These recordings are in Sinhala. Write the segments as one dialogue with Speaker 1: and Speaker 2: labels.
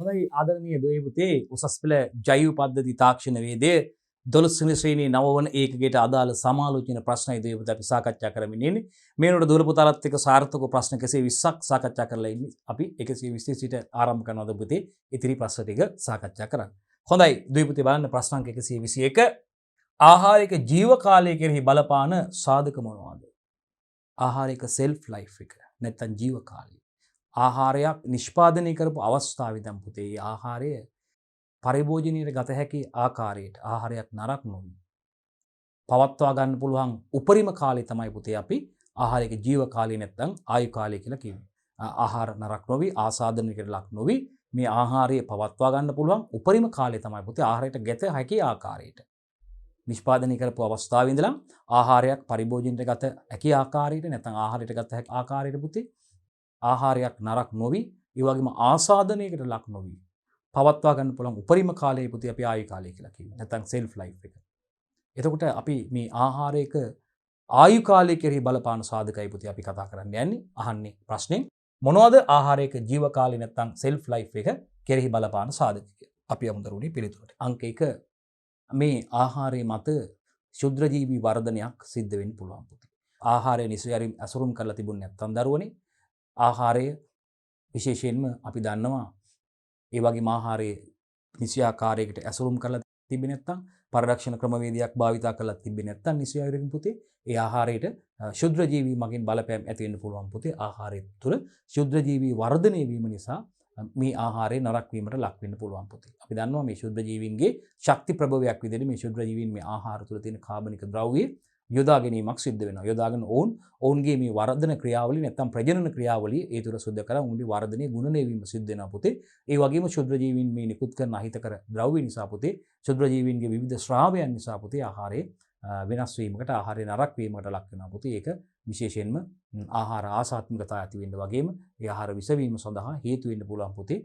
Speaker 1: හොඳයි ආදරණීය දුවේ පුතේ උසස් පෙළ ජෛව පද්ධති තාක්ෂණ වේදයේ 12 වෙනි ශ්‍රේණියේ 9 වන ඒකකයට අදාළ සමාලෝචන ප්‍රශ්නයි දුවේ පුතේ අපි සාකච්ඡා කරමින් ඉන්නේ. මේනොට දුවල පුතාලත් එක්ක සාර්ථක ප්‍රශ්න 120ක් සාකච්ඡා කරලා ඉන්නේ. අපි 120 සිට ආරම්භ කරනවාද පුතේ ඉතිරි ප්‍රශ්න ටික සාකච්ඡා කරන්න. හොඳයි දුවේ පුතේ බලන්න ප්‍රශ්න අංක 121 ආහාරික ජීව කාලය කෙරෙහි බලපාන සාධක මොනවාද? ආහාරික සෙල්ෆ් ලයිෆ් එක නැත්නම් ජීව කාලය. ආහාරයක් නිෂ්පාදනය කරපු අවස්ථාවේ දැන් පුතේ ආහාරය පරිභෝජනයට ගත හැකි ආකාරයට ආහාරයක් නරක නොවි පවත්වා ගන්න පුළුවන් උපරිම කාලය තමයි පුතේ අපි ආහාරික ජීව කාලය නැත්නම් ආයු කාලය කියලා කියන්නේ. ආහාර නරක නොවි ආසාදනයකට ලක් නොවි මේ ආහාරය පවත්වා ගන්න පුළුවන් උපරිම කාලය තමයි පුතේ ආහාරයට ගත හැකි ආකාරයට. නිෂ්පාදනය කරපු අවස්ථාවේ ඉඳලා ආහාරයක් පරිභෝජනයට ගත හැකි ආකාරයට නැත්නම් ආහාරයට ගත හැකි ආකාරයට පුතේ ආහාරයක් නරක නොවි ඒ වගේම ආසාදනයකට ලක් නොවි පවත්වා ගන්න පුළුවන් උපරිම කාලය පුතේ අපි ආයු කාලය කියලා කියනවා. නැත්නම් සෙල්ෆ් ලයිෆ් එක. එතකොට අපි මේ ආහාරයක ආයු කාලය කෙරෙහි බලපාන සාධකයි පුතේ අපි කතා කරන්න යන්නේ. අහන්නේ ප්‍රශ්නෙන් මොනවද ආහාරයක ජීව කාලය නැත්නම් සෙල්ෆ් ලයිෆ් එක කෙරෙහි බලපාන සාධක කියලා. අපි යමු දරුවනේ පිළිතුරට. අංක 1 මේ ආහාරයේ මත ශුද්‍රජීවී වර්ධනයක් සිද්ධ වෙන්න පුළුවන් පුතේ. ආහාරය නිසි අසුරුම් කරලා තිබුණ නැත්නම් දරුවනේ ආහාරය විශේෂයෙන්ම අපි දන්නවා ඒ වගේම ආහාරයේ නිසි ආකාරයකට ඇසුරුම් කරලා තිබෙන්නේ නැත්නම් පරිරක්ෂණ ක්‍රමවේදයක් භාවිතා කරලා තිබෙන්නේ නැත්නම් නිසි ආයුරින් පුතේ ඒ ආහාරයට ශුද්‍රජීවී මගින් බලපෑම් ඇති වෙන්න පුළුවන් පුතේ. ආහාරය තුළ ශුද්‍රජීවී වර්ධනය වීම නිසා මේ ආහාරය නරක වීමට ලක් වෙන්න පුළුවන් පුතේ. අපි දන්නවා මේ ශුද්‍රජීවීන්ගේ ශක්ති ප්‍රභවයක් විදිහට මේ ශුද්‍රජීවීන් මේ ආහාර තුළ තියෙන කාබනික ද්‍රව්‍ය යොදා ගැනීමක් සිද්ධ වෙනවා. යොදාගෙන ඔවුන්ගේ මේ වර්ධන ක්‍රියාවලිය නැත්නම් ප්‍රජනන ක්‍රියාවලිය ඒ තුර සුද්ධ කරලා ඔවුන්ගේ වර්ධනයේ ගුණණය වීම සිද්ධ වෙනවා පුතේ. ඒ වගේම ශුද්‍රජීවීන් මේ නිකුත් කරන අහිතකර ද්‍රව්‍ය නිසා පුතේ ශුද්‍රජීවීන්ගේ විවිධ ශ්‍රාවයන් නිසා පුතේ ආහාරයේ වෙනස් වීමකට ආහාරය නරක වීමකට ලක් වෙනවා පුතේ. ඒක විශේෂයෙන්ම ආහාර ආසාත්මිකතාව ඇති වෙන්න වගේම ඒ ආහාර විස වීම සඳහා හේතු වෙන්න පුළුවන් පුතේ.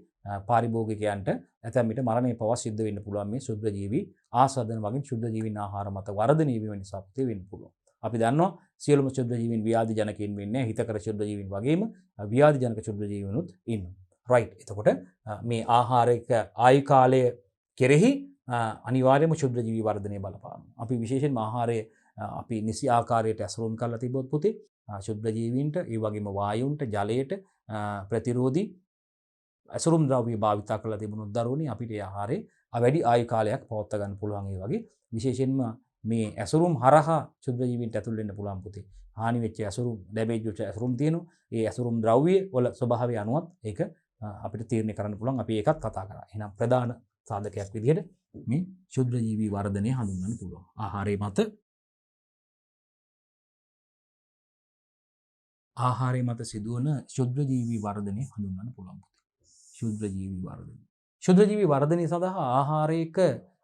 Speaker 1: පාරිභෝගිකයන්ට ඇතැම් විට මරණය පවා සිද්ධ වෙන්න පුළුවන් මේ ශුද්‍රජීවී ආසාදන වගේ ශුද්‍රජීවීන් ආහාර මත වර්ධනය වීම නිසා පුතේ වෙන්න පුළුවන්. අපි දන්නවා සියලුම ශුද්‍රජීවීන් ව්‍යාධි ජනකයින් වෙන්නේ හිතකර ශුද්‍රජීවීන් වගේම ව්‍යාධි ජනක ශුද්‍රජීවීනුත් ඉන්නවා. රයිට්. එතකොට මේ ආහාරික ආයු කාලය කෙරෙහි අනිවාර්යයෙන්ම ශුද්‍රජීවී වර්ධනය බලපානවා. අපි විශේෂයෙන්ම ආහාරය අපි නිසි ආකාරයට ඇසුරුම් කරලා තිබොත් පුතේ ශුද්‍රජීවීන්ට ඒ වගේම වායුන්ට ජලයට ප්‍රතිරෝධී ඇසුරුම් ද්‍රව්‍ය භාවිතා කරලා තිබුණොත් දරුවනේ අපිට ඒ ආහාරේ වැඩි ආයු කාලයක් පවත්වා ගන්න පුළුවන්. ඒ වගේ විශේෂයෙන්ම මේ ඇසුරුම් හරහා ශුද්‍රජීවීන්ට ඇතුල් වෙන්න පුළුවන් පුතේ. හානි වෙච්ච ඇසුරුම් ඩැමේජ් වෙච්ච ඇසුරුම් තියෙනවා. ඒ ඇසුරුම් ද්‍රව්‍ය වල ස්වභාවය අනුවත් ඒක අපිට තීරණය කරන්න පුළුවන්. අපි ඒකත් කතා කරා. එහෙනම් ප්‍රධාන සාධකයක් විදිහට මේ ශුද්‍රජීවී වර්ධනය හඳුන්වන්න පුළුවන්. ආහාරයේ මත සිදුවන ශුද්‍රජීවී වර්ධනය හඳුන්වන්න පුළුවන් පුතේ. ශුද්‍රජීවී වර්ධනය. ශුද්‍රජීවී වර්ධනය සඳහා ආහාරයක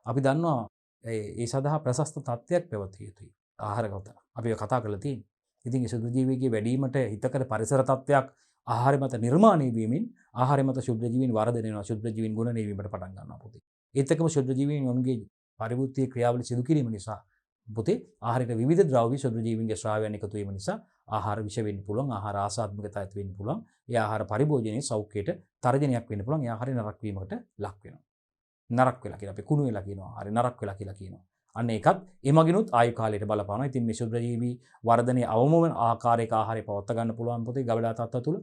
Speaker 1: අපි දන්නවා ඒ සඳහා ප්‍රශස්ත තත්ත්වයක් පැවතිය යුතුයි. ආහාරගත අපි කතා කරලා තියෙන්නේ. ඉතින් ඒ ශුද්‍රජීවීන්ගේ වැඩිවීමට හිතකර පරිසර තත්ත්වයක් ආහාරය මත නිර්මාණය වීමෙන් ආහාරය මත ශුද්‍රජීවීන් වර්ධනය වෙනවා. ශුද්‍රජීවීන් ගුණණය වීමට පටන් ගන්නවා පුතේ. ඒත් එක්කම ශුද්‍රජීවීන් ඔවුන්ගේ පරිවෘත්තීය ක්‍රියාවලිය සිදු කිරීම නිසා පුතේ ආහාරයට විවිධ ද්‍රව්‍ය ශුද්‍රජීවීන්ගේ ශ්‍රාවයන් එකතු වීම නිසා ආහාර විෂ වෙන්න පුළුවන්. ආහාර ආසාත්මිකතාව ඇති වෙන්න පුළුවන්. ඒ ආහාර පරිභෝජනයේ සෞඛ්‍යයට තර්ජනයක් වෙන්න පුළුවන්. ඒ ආහාරය නරක වීමකට ලක් වෙනවා. නරක වෙලා කියලා අපි කුණු වෙලා කියනවා. හරි නරක වෙලා කියලා කියනවා. අන්න ඒකත් එමගිනුත් ආයු කාලයට බලපානවා. ඉතින් මේ ශුද්‍රජීවී වර්ධනයේ අවම වෙන ආකාරයක ආහාරය පවත්වා ගන්න පුළුවන් පුතේ ගබඩා තත්ත්ව තුළ.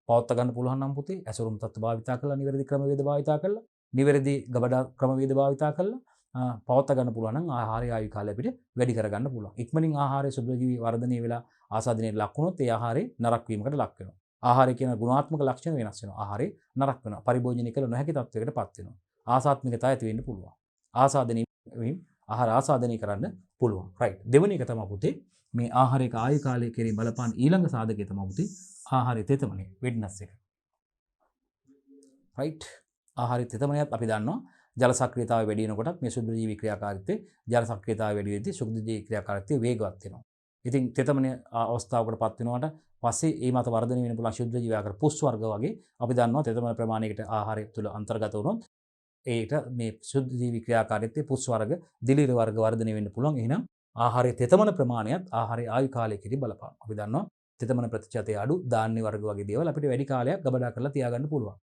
Speaker 1: පවත්වා ගන්න පුළුවන් නම් පුතේ ඇසුරුම් තත්ත්ව භාවිතා කරලා නිවැරදි ක්‍රමවේද භාවිතා කරලා නිවැරදි ගබඩා ක්‍රමවේද භාවිතා කරලා පවත්වා ගන්න පුළුවන් නම් ආහාරය ආයු කාලය අපිට වැඩි කරගන්න පුළුවන්. ඉක්මනින් ආහාරයේ ශුද්‍රජීවී වර්ධනය වෙලා ආසාදනයේ ලක් වුණොත් ඒ ආහාරය නරක වීමකට ලක් වෙනවා. ආහාරය කියන ගුණාත්මක ලක්ෂණ වෙනස් වෙනවා. ආහාරය නරක වෙනවා. පරිභෝජනය කළ නොහැකි තත්ත්වයකට පත් වෙනවා. ආසාත්මිකතාව ඇති වෙන්න පුළුවන්. ආසාදනය වීම ආහාර ආසාදනය කරන්න පුළුවන්. රයිට්. දෙවෙනි එක තමයි පුතේ මේ ආහාරයක ආයු කාලය කෙරෙහි බලපාන ඊළඟ සාධකය තමයි පුතේ ආහාරයේ තෙතමනය වෙඩ්නස් එක. රයිට්. ආහාරයේ තෙතමනයත් අපි දන්නවා ජල සක්‍රියතාවය වැඩි වෙනකොටත් මේ ශුද්‍රජීවී ක්‍රියාකාරීත්වය ජල සක්‍රියතාවය වැඩි වෙද්දී ශුද්‍රජීවී ක්‍රියාකාරීත්වය වේගවත් වෙනවා. ඉතින් තෙතමනය අවස්ථාවකට පත් වෙනවට පස්සේ ඒ මත වර්ධනය වෙන පුළුවන් ශුද්‍රජීවී ආකාර පුස් වර්ග වගේ අපි දන්නවා තෙතමන ප්‍රමාණයකට ආහාරය තුළ අන්තර්ගත වුණොත් ඒට මේ ශුද්‍රජීවී ක්‍රියාකාරීත්වයේ පුස් වර්ග දිලිර වර්ග වර්ධනය වෙන්න පුළුවන්. එහෙනම් ආහාරයේ තෙතමන ප්‍රමාණයත් ආහාරයේ ආයු කාලය කෙරෙහි බලපානවා. අපි දන්නවා තෙතමන ප්‍රතිශතය අඩු ධාන්‍ය වර්ග වගේ දේවල් අපිට වැඩි කාලයක් ගබඩා කරලා තියාගන්න පුළුවන්.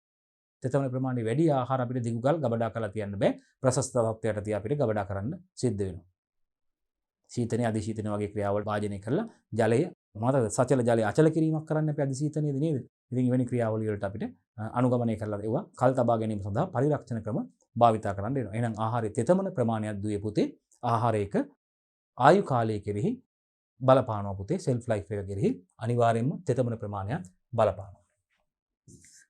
Speaker 1: තෙතමන ප්‍රමාණය වැඩි ආහාර අපිට දිගුකල් ගබඩා කරලා තියන්න බෑ. ප්‍රශස්ත තත්ත්වයට තියා අපිට ගබඩා කරන්න සිද්ධ වෙනවා. සීතනය අධිශීතන වගේ ක්‍රියාවල් භාජනය කරලා ජලය මතකද සචල ජලය අචල කිරීමක් කරන්න අපි අධිශීතනයේදී නේද? ඉතින් එවැනි ක්‍රියාවලිය වලට අපිට අනුගමනය කරලා ඒවා කල් තබා ගැනීම සඳහා පරිරක්ෂණ ක්‍රම භාවිතා කරන්න වෙනවා. එහෙනම් ආහාරයේ තෙතමන ප්‍රමාණයක් දුවේ පුතේ ආහාරයක ආයු කාලය කෙරෙහි බලපානවා පුතේ සෙල්ෆ් ලයිෆ් එක කෙරෙහි අනිවාර්යයෙන්ම තෙතමන ප්‍රමාණයක් බලපානවා.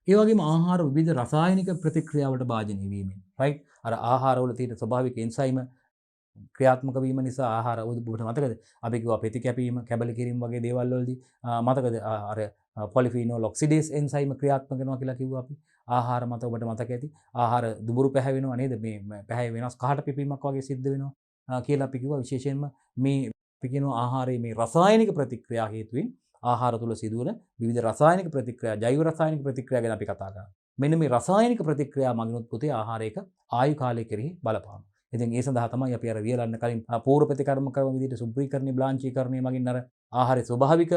Speaker 1: ඒ වගේම ආහාර විවිධ රසායනික ප්‍රතික්‍රියාවලට භාජනය වීමෙන් රයිට් අර ආහාරවල තියෙන ස්වභාවික එන්සයිම ක්‍රියාත්මක වීම නිසා ආහාර ඔබට මතකද අපි කිව්වා පෙති කැපීම කැබලි කිරීම වගේ දේවල් වලදී මතකද අර පොලිෆිනෝල් ඔක්සිඩේස් එන්සයිම ක්‍රියාත්මක වෙනවා කියලා කිව්වා අපි ආහාර මත ඔබට මතක ඇති ආහාර දුබුරු පැහැවෙනවා නේද මේ පැහැ වෙනස් කහට පිපීමක් වගේ සිද්ධ වෙනවා කියලා අපි කිව්වා විශේෂයෙන්ම මේ අපි කියනවා ආහාරයේ මේ රසායනික ප්‍රතික්‍රියා හේතුවෙන් ආහාර තුල සිදුවන විවිධ රසායනික ප්‍රතික්‍රියා ජෛව රසායනික ප්‍රතික්‍රියා ගැන අපි කතා කරා. මෙන්න මේ රසායනික ප්‍රතික්‍රියා මගිනුත් පුතේ ආහාරයක ආයු කාලය කෙරෙහි බලපානවා. ඉතින් ඒ සඳහා තමයි අපි අර වියලන්න කලින් පූර්ව ප්‍රතිකර්ම ක්‍රම විදිහට සුබ්‍රීකරණය බ්ලාන්චීකරණය මගින් අර ආහාරයේ ස්වභාවික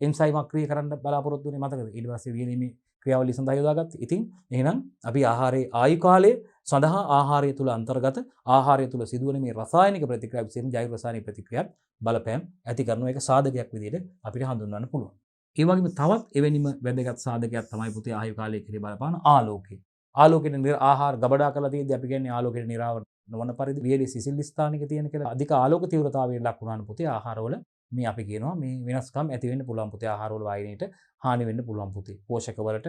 Speaker 1: එන්සයිම් අක්‍රිය කරන්න බලාපොරොත්තු වෙන්නේ මතකද? ඊට පස්සේ වියලීමේ ක්‍රියාවලිය සඳහා යොදාගත්තා. ඉතින් එහෙනම් අපි ආහාරයේ ආයු කාලය සඳහා ආහාරය තුල අන්තර්ගත ආහාරය තුල සිදුවන මේ රසායනික ප්‍රතික්‍රියා විශේෂයෙන් ජෛව රසායනික ප්‍රතික්‍රියාත් බලපෑම් ඇති කරන එක සාධකයක් විදිහට අපිට හඳුන්වන්න පුළුවන්. ඒ වගේම තවත් එවැනිම වැදගත් සාධකයක් තමයි පුතේ ආයු කාලය කෙරේ බලපාන ආලෝකය. ආලෝකයෙන් ආහාර ගබඩා කරලා තියෙද්දී අපි කියන්නේ ආලෝකයෙන් නිරාවරණය නොවන පරිදි වියලි සිසිල් ස්ථානික තියෙන කියලා අධික ආලෝක තීව්‍රතාවයෙන් ලක් වුණාන පුතේ ආහාරවල මේ අපි කියනවා මේ වෙනස්කම් ඇති වෙන්න පුළුවන් පුතේ ආහාරවල වායනයට හානි වෙන්න පුළුවන් පුතේ පෝෂක වලට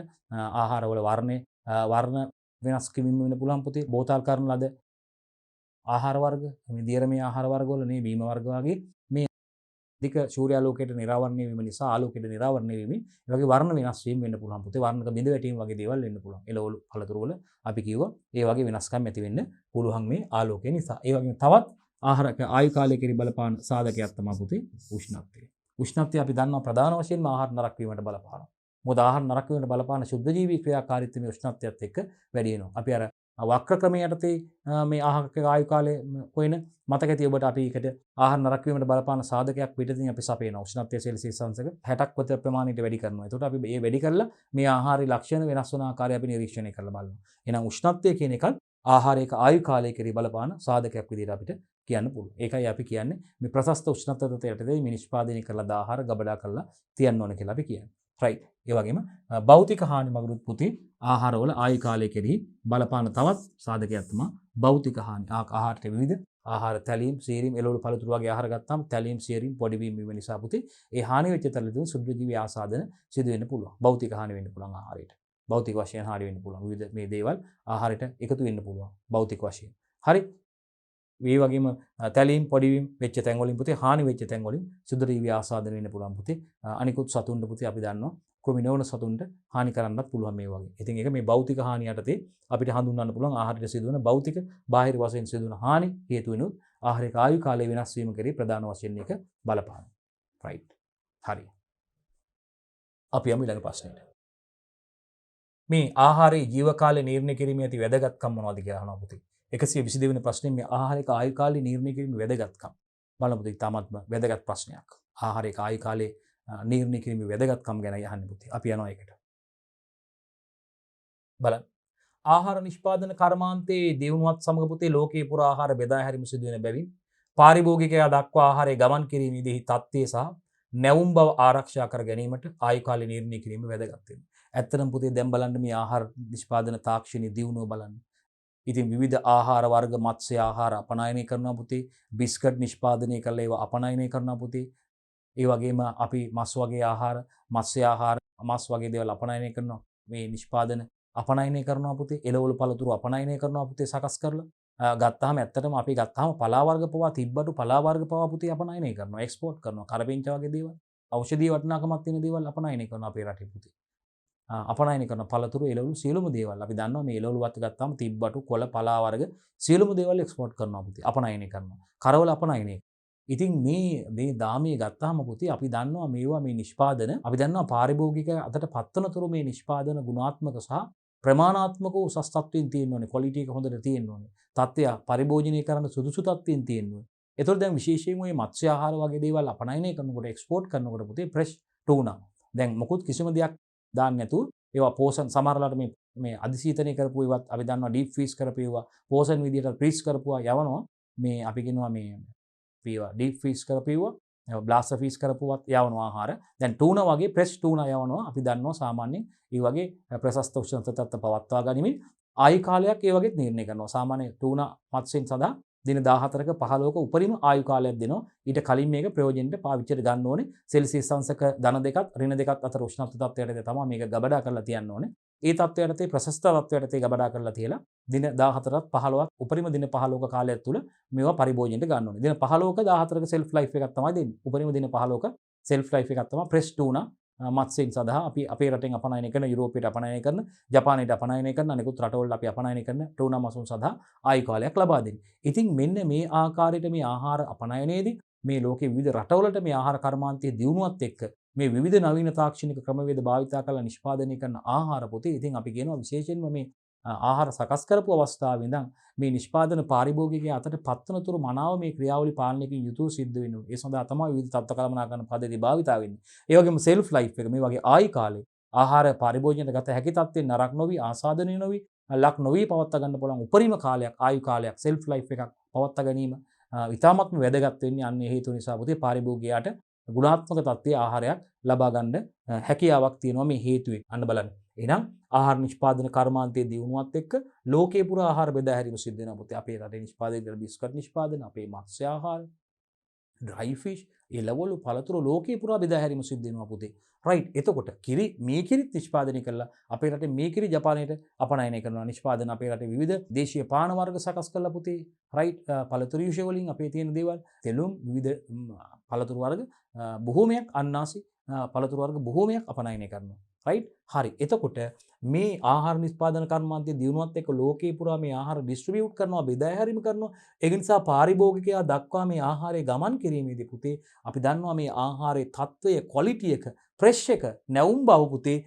Speaker 1: ආහාරවල වර්ණ වෙනස් කිරීම වෙන්න පුළුවන් පුතේ බෝතල් කරන ලද ආහාර වර්ග මේ දියරමේ ආහාර වර්ග වල මේ බීම වර්ග වගේ මේ අධික සූර්යාලෝකයට නිරාවරණය වීම නිසා ආලෝකයට නිරාවරණය වීමෙන් ඒ වගේ වර්ණ වෙනස් වීම වෙන්න පුළුවන් පුතේ වර්ණක බිඳ වැටීම් වගේ දේවල් වෙන්න පුළුවන් එළවලු පළතුරු වල අපි කිව්වා ඒ වගේ වෙනස්කම් ඇති වෙන්න පුළුවන් මේ ආලෝකය නිසා ඒ වගේම තවත් ආහාරක ආයු කාලය කෙරෙහි බලපාන සාධකයක් තමයි පුතේ උෂ්ණත්වය. උෂ්ණත්වය අපි දන්නවා ප්‍රධාන වශයෙන්ම ආහාර නරක වීමට බලපානවා. මොකද ආහාර නරක වීමට බලපාන ශුද්ධ ජීවී ක්‍රියාකාරීත්වයේ උෂ්ණත්වයත් එක්ක වැඩි වෙනවා. අපි අර වක්‍ර ක්‍රමයේ යටතේ මේ ආහාරක ආයු කාලය කොයින මතක ඇති ඔබට අපි ඒකට ආහාර නරක වීමට බලපාන සාධකයක් පිටින් අපි සපයනවා. උෂ්ණත්වය සෙල්සියස් අංශක 60ක් වත ප්‍රමාණයට වැඩි කරනවා. එතකොට අපි මේ වැඩි කරලා මේ ආහාරයේ ලක්ෂණ වෙනස් වන ආකාරය අපි නිරීක්ෂණය කරලා බලනවා. එහෙනම් උෂ්ණත්වය කියන එකත් ආහාරයක ආයු කාලය කෙරෙහි බලපාන සාධකයක් විදිහට අපිට කියන්න පුළුවන්. ඒකයි අපි කියන්නේ මේ ප්‍රශස්ත උෂ්ණත්ව තත්ත්වයටදී මේ නිෂ්පාදනය කරලා ආහාර ගබඩා කරලා තියන්න ඕන කියලා අපි කියන්නේ. රයිට්. ඒ වගේම භෞතික හානි මගුරුත් පුතේ ආහාරවල ආයු කාලය කෙරෙහි බලපාන තවත් සාධකයක් තමයි භෞතික හානි. ආහාරයට විවිධ ආහාර තැලීම්, සීරීම්, එළවලු පළතුරු වගේ ආහාර ගත්තාම තැලීම්, සීරීම් පොඩි වීම නිසා පුතේ ඒ හානි වෙච්ච තැලදී සුද්ධ ජීවී ආසාදන සිදු වෙන්න පුළුවන්. භෞතික හානි වෙන්න පුළුවන් ආහාරයට. භෞතික වශයෙන් හානි වෙන්න පුළුවන්. විවිධ මේ දේවල් ආහාරයට එකතු වෙන්න පුළුවන් භෞතික වශයෙන්. හරි. මේ වගේම තැලීම් පොඩිවීම් වෙච්ච තැන් වලින් පුතේ හානි වෙච්ච තැන් වලින් සුද්ධ ජීවී ආසාදන වෙන්න පුළුවන් පුතේ. අනිකුත් සතුන්ට පුතේ අපි දන්නවා කෘමි නොවන සතුන්ට හානි කරන්නත් පුළුවන් මේ වගේ. ඉතින් ඒක මේ භෞතික හානි යටතේ අපිට හඳුන්වන්න පුළුවන් ආහාරයට සිදුවන භෞතික බාහිර වශයෙන් සිදුවන හානි හේතු වෙනුත් ආහාරයක ආයු කාලය වෙනස් වීම කෙරෙහි ප්‍රධාන වශයෙන් එක බලපාන. රයිට්. හරි. අපි යමු ඊළඟ ප්‍රශ්නෙට. මේ ආහාරයේ ජීව කාලය නිර්ණය කිරීමේ ඇති වැදගත්කම් මොනවද කියලා අහනවා පුතේ. 122 වෙනි ප්‍රශ්නේ මේ ආහාරයක ආයු කාලය නිර්ණය කිරීමේ වැදගත්කම්. බලමු පුතේ තාමත්ම වැදගත් ප්‍රශ්නයක්. ආහාරයක ආයු කාලය නිර්ණය කිරීමේ වැදගත්කම් ගැනයි අහන්නේ පුතේ. අපි යනවා ඒකට. බලන්න. ආහාර නිෂ්පාදන කර්මාන්තයේ දියුණුවත් සමග පුතේ ලෝකයේ පුරා ආහාර බෙදා හැරීම සිදු වෙන බැවින් පාරිභෝගිකයා දක්වා ආහාරයේ ගමන් කිරීමේදී තත්ත්වය සහ නැවුම් බව ආරක්ෂා කර ගැනීමට ආයු කාලය නිර්ණය කිරීම වැදගත් වෙනවා. ඇත්තටම පුතේ දැන් බලන්න මේ ආහාර නිෂ්පාදන තාක්ෂණයේ දියුණුව බලන්න. ඉතින් විවිධ ආහාර වර්ග මත්ස්‍ය ආහාර අපනයනය කරනවා පුතේ. බිස්කට් නිෂ්පාදනය කරලා ඒවා අපනයනය කරනවා පුතේ. ඒ වගේම අපි මස් වගේ ආහාර, මත්ස්‍ය ආහාර, මස් වගේ දේවල් අපනයනය කරනවා. මේ නිෂ්පාදන අපනයනය කරනවා පුතේ. එළවලු පළතුරු අපනයනය කරනවා පුතේ සකස් කරලා. ගත්තාම ඇත්තටම අපි ගත්තාම පලා වර්ග පවා තිබ්බටු පලා වර්ග පවා පුතේ අපනයනය කරනවා. එක්ස්පෝර්ට් කරනවා. කරපිංච වගේ දේවල්. ඖෂධීය වටිනාකමක් තියෙන දේවල් අපනයනය කරනවා අපේ රටේ පුතේ. අපනයනය කරන පළතුරු එළවලු සියලුම දේවල් අපි දන්නවා මේ එළවලු වත් ගත්තාම තිබ්බටු කොළ පලා වර්ග සියලුම දේවල් එක්ස්පෝර්ට් කරනවා පුතේ. අපනයනය කරනවා. කරවල අපනයනය. ඉතින් මේ දාමයේ ගත්තාම පුතේ අපි දන්නවා මේවා මේ නිෂ්පාදන අපි දන්නවා පාරිභෝගික අතට පත්වනතුරු මේ නිෂ්පාදන ගුණාත්මක සහ ප්‍රමාණාත්මක උසස් තත්ත්වයෙන් තියෙන්න ඕනේ. ක්වොලිටි එක හොඳට තියෙන්න ඕනේ. තත්ත්වය පරිභෝජනය කරන්න සුදුසු තත්ත්වයෙන් තියෙන්න ඕනේ. ඒතකොට දැන් විශේෂයෙන්ම මේ මත්ස්‍ය ආහාර වගේ දේවල් අපනයනය කරනකොට එක්ස්පෝර්ට් කරනකොට පුතේ ෆ්‍රෙෂ් ටූනා. දැන් මොකුත් කිසිම දෙයක් දාන්න නැතුව ඒවා පෝෂන් සමහරලාට මේ අධිසීතනය කරපු ඒවත් අපි දන්නවා ඩීප් ෆ්‍රීස් කරපු ඒවා පෝෂන් විදියට ෆ්‍රීස් කරපුවා යවනවා මේ අපි කියනවා මේ ඒවා ඩීප් ෆ්‍රීස් කරපු ඒවා බ්ලාස්ටර් ෆ්‍රීස් කරපුවත් යවනවා ආහාර. දැන් ටූනා වගේ ප්‍රෙස් ටූනා යවනවා. අපි දන්නවා සාමාන්‍යයෙන් ඒ වගේ ප්‍රශස්ත උෂ්ණ තත්ත්ව පවත්වා ගනිමින් ආයු කාලයක් ඒ වගේ නිර්ණය කරනවා. සාමාන්‍ය ටූනා මත්ස්‍යයන් සඳහා දින 14ක 15ක උපරිම ආයු කාලයක් දෙනවා. ඊට කලින් මේක ප්‍රයෝජනෙට පාවිච්චියට ගන්න ඕනේ. සෙල්සියස් අංශක ධන දෙකත් ඍණ දෙකත් අතර උෂ්ණත්ව තත්ත්වයටදී තමයි මේක ගබඩා කරලා තියන්න ඕනේ. ඒ තත්ත්වයටදී ප්‍රශස්ත තත්ත්වයටදී ගබඩා කරලා තියලා දින 14ක් 15ක් උපරිම දින 15ක කාලයක් තුල මේවා පරිභෝජනයට ගන්න ඕනේ. දින 15ක 14ක සෙල්ෆ් ලයිෆ් එකක් තමයි දෙන්නේ. උපරිම දින 15ක සෙල්ෆ් ලයිෆ් එකක් තමයි ප්‍රෙස් ටූනා මත්ස්‍යයන් සඳහා අපි අපේ රටෙන් අපනයනය කරන යුරෝපයට අපනයනය කරන ජපානයට අපනයනය කරන අනෙකුත් රටවල් අපි අපනයනය කරන ටූනා මසුන් සඳහා ආයු කාලයක් ලබා දෙන්නේ. ඉතින් මෙන්න මේ ආකාරයට මේ ආහාර අපනයනයේදී මේ ලෝකයේ විවිධ රටවලට මේ ආහාර කර්මාන්තයේ දියුණුවත් එක්ක මේ විවිධ නවීන තාක්ෂණික ක්‍රමවේද භාවිතා කරලා නිෂ්පාදනය කරන ආහාර පොතේ ඉතින් අපි කියනවා විශේෂයෙන්ම මේ ආහාර සකස් කරපු අවස්ථාවේ ඉඳන් මේ නිෂ්පාදන පාරිභෝගිකයා අතට පත්වන තුරු මනාව මේ ක්‍රියාවලි පාලනයකින් යුතුව සිද්ධ වෙනවා. ඒ සඳහා තමයි විවිධ තත්ත්ව කළමනාකරණ පද්ධති භාවිතා වෙන්නේ. ඒ වගේම සෙල්ෆ් ලයිෆ් එක මේ වගේ ආයු කාලේ ආහාර පරිභෝජනයට ගත හැකි තත්ත්වෙන් නරක නොවි ආසාදනීය නොවි ලක් නොවි පවත්වා ගන්න පුළුවන් උපරිම කාලයක් ආයු කාලයක් සෙල්ෆ් ලයිෆ් එකක් පවත්වා ගැනීම ඉතාමත්ම වැදගත් වෙන්නේ අන්න හේතු නිසා පුතේ පාරිභෝගිකයාට ගුණාත්මක තත්ත්වයේ ආහාරයක් ලබා ගන්න හැකියාවක් තියෙනවා මේ හේතුවෙන්. අන්න බලන්න. එහෙනම් ආහාර නිෂ්පාදන කර්මාන්තයේ දියුණුවත් එක්ක ලෝකේ පුරා ආහාර බෙදා හැරීම සිද්ධ වෙනවා පුතේ. අපේ රටේ නිෂ්පාදනය කරන බිස්කට් නිෂ්පාදන, අපේ මත්ස්‍ය ආහාර, ඩ්‍රයි ෆිෂ්, එළවලු පළතුරු ලෝකේ පුරා බෙදා හැරීම සිද්ධ වෙනවා පුතේ. රයිට්. එතකොට කිරි මේ කිරිත් නිෂ්පාදනය කරලා අපේ රටේ මේ කිරි ජපානයට අපනයනය කරනවා. නිෂ්පාදන අපේ රටේ විවිධ දේශීය පාන වර්ග සකස් කරලා පුතේ. රයිට්. පළතුරු යුෂ වලින් අපේ තියෙන දේවල්, තෙලුම් විවිධ පළතුරු වර්ග බොහෝමයක් අන්නාසි පළතුරු වර්ග බොහෝමයක් අපනයනය කරනවා. රයිට්. හරි. එතකොට මේ ආහාර නිෂ්පාදන කර්මාන්තයේ දියුණුවත් එක්ක ලෝකේ පුරා මේ ආහාර ඩිස්ට්‍රිබියුට් කරනවා, බෙදා හැරීම කරනවා. ඒක නිසා පාරිභෝගිකයා දක්වා මේ ආහාරය ගමන් කිරීමේදී පුතේ අපි දන්නවා මේ ආහාරයේ තත්වය, ක්වොලිටි එක, ෆ්‍රෙෂ් එක, නැවුම් බව පුතේ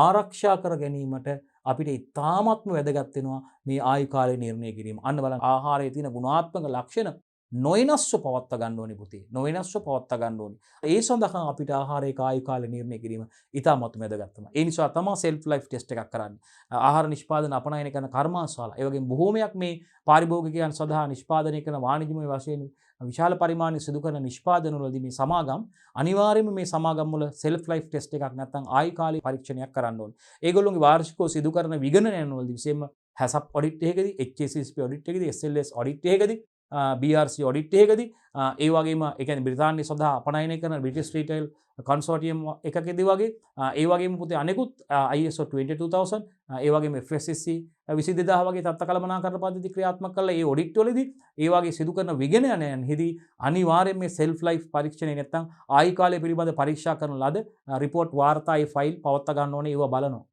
Speaker 1: ආරක්ෂා කර ගැනීමට අපිට ඉතාමත්ම වැදගත් වෙනවා මේ ආයු කාලය නිර්ණය කිරීම. අන්න බලන්න ආහාරයේ තියෙන ගුණාත්මක ලක්ෂණ නොවෙනස්ව පවත්වා ගන්න ඕනේ පුතේ. නොවෙනස්ව පවත්වා ගන්න ඕනේ. ඒ සඳහා අපිට ආහාරයේ ආයු කාලය නිර්ණය කිරීම ඉතාමත් වැදගත් තමයි. ඒ නිසා තමයි සෙල්ෆ් ලයිෆ් ටෙස්ට් එකක් කරන්නේ. ආහාර නිෂ්පාදන අපනයනය කරන කර්මාන්තශාලා. ඒ වගේම බොහෝමයක් මේ පාරිභෝගිකයන් සඳහා නිෂ්පාදනය කරන වාණිජමය වශයෙන් විශාල පරිමාණයේ සිදු කරන නිෂ්පාදන වලදී මේ සමාගම් අනිවාර්යයෙන්ම මේ සමාගම් වල සෙල්ෆ් ලයිෆ් ටෙස්ට් එකක් නැත්නම් ආයු කාලය පරීක්ෂණයක් කරන්න ඕනේ. ඒගොල්ලෝගේ වාර්ෂිකව සිදු කරන විගණනයන් වලදී විශේෂයෙන්ම HACCP ඔඩිට් එකකදී, HACCP ඔඩිට් එකකදී, SLS ඔඩිට් එකකදී BRC ඔඩිට් එකකදී ඒ වගේම ඒ කියන්නේ බ්‍රිතාන්‍ය සඳහා අපනයනය කරන බ්‍රිටිෂ් රීටේල් කන්සෝටියම් එකකදී වගේ ඒ වගේම පුතේ අනෙකුත් ISO 22000 ඒ වගේම FSSC 22000 වගේ තත්ත්ව කළමනාකරණ පද්ධති ක්‍රියාත්මක කරලා ඒ ඔඩිට් වලදී ඒ වගේ සිදු කරන විගණනයන්හිදී අනිවාර්යයෙන් මේ සෙල්ෆ් ලයිෆ් පරීක්ෂණය නැත්නම් ආයු කාලය පිළිබඳ පරීක්ෂා කරන ලද රිපෝට් වාර්තායි ෆයිල් පවත්වා ගන්න ඕනේ. ඒවා බලනවා.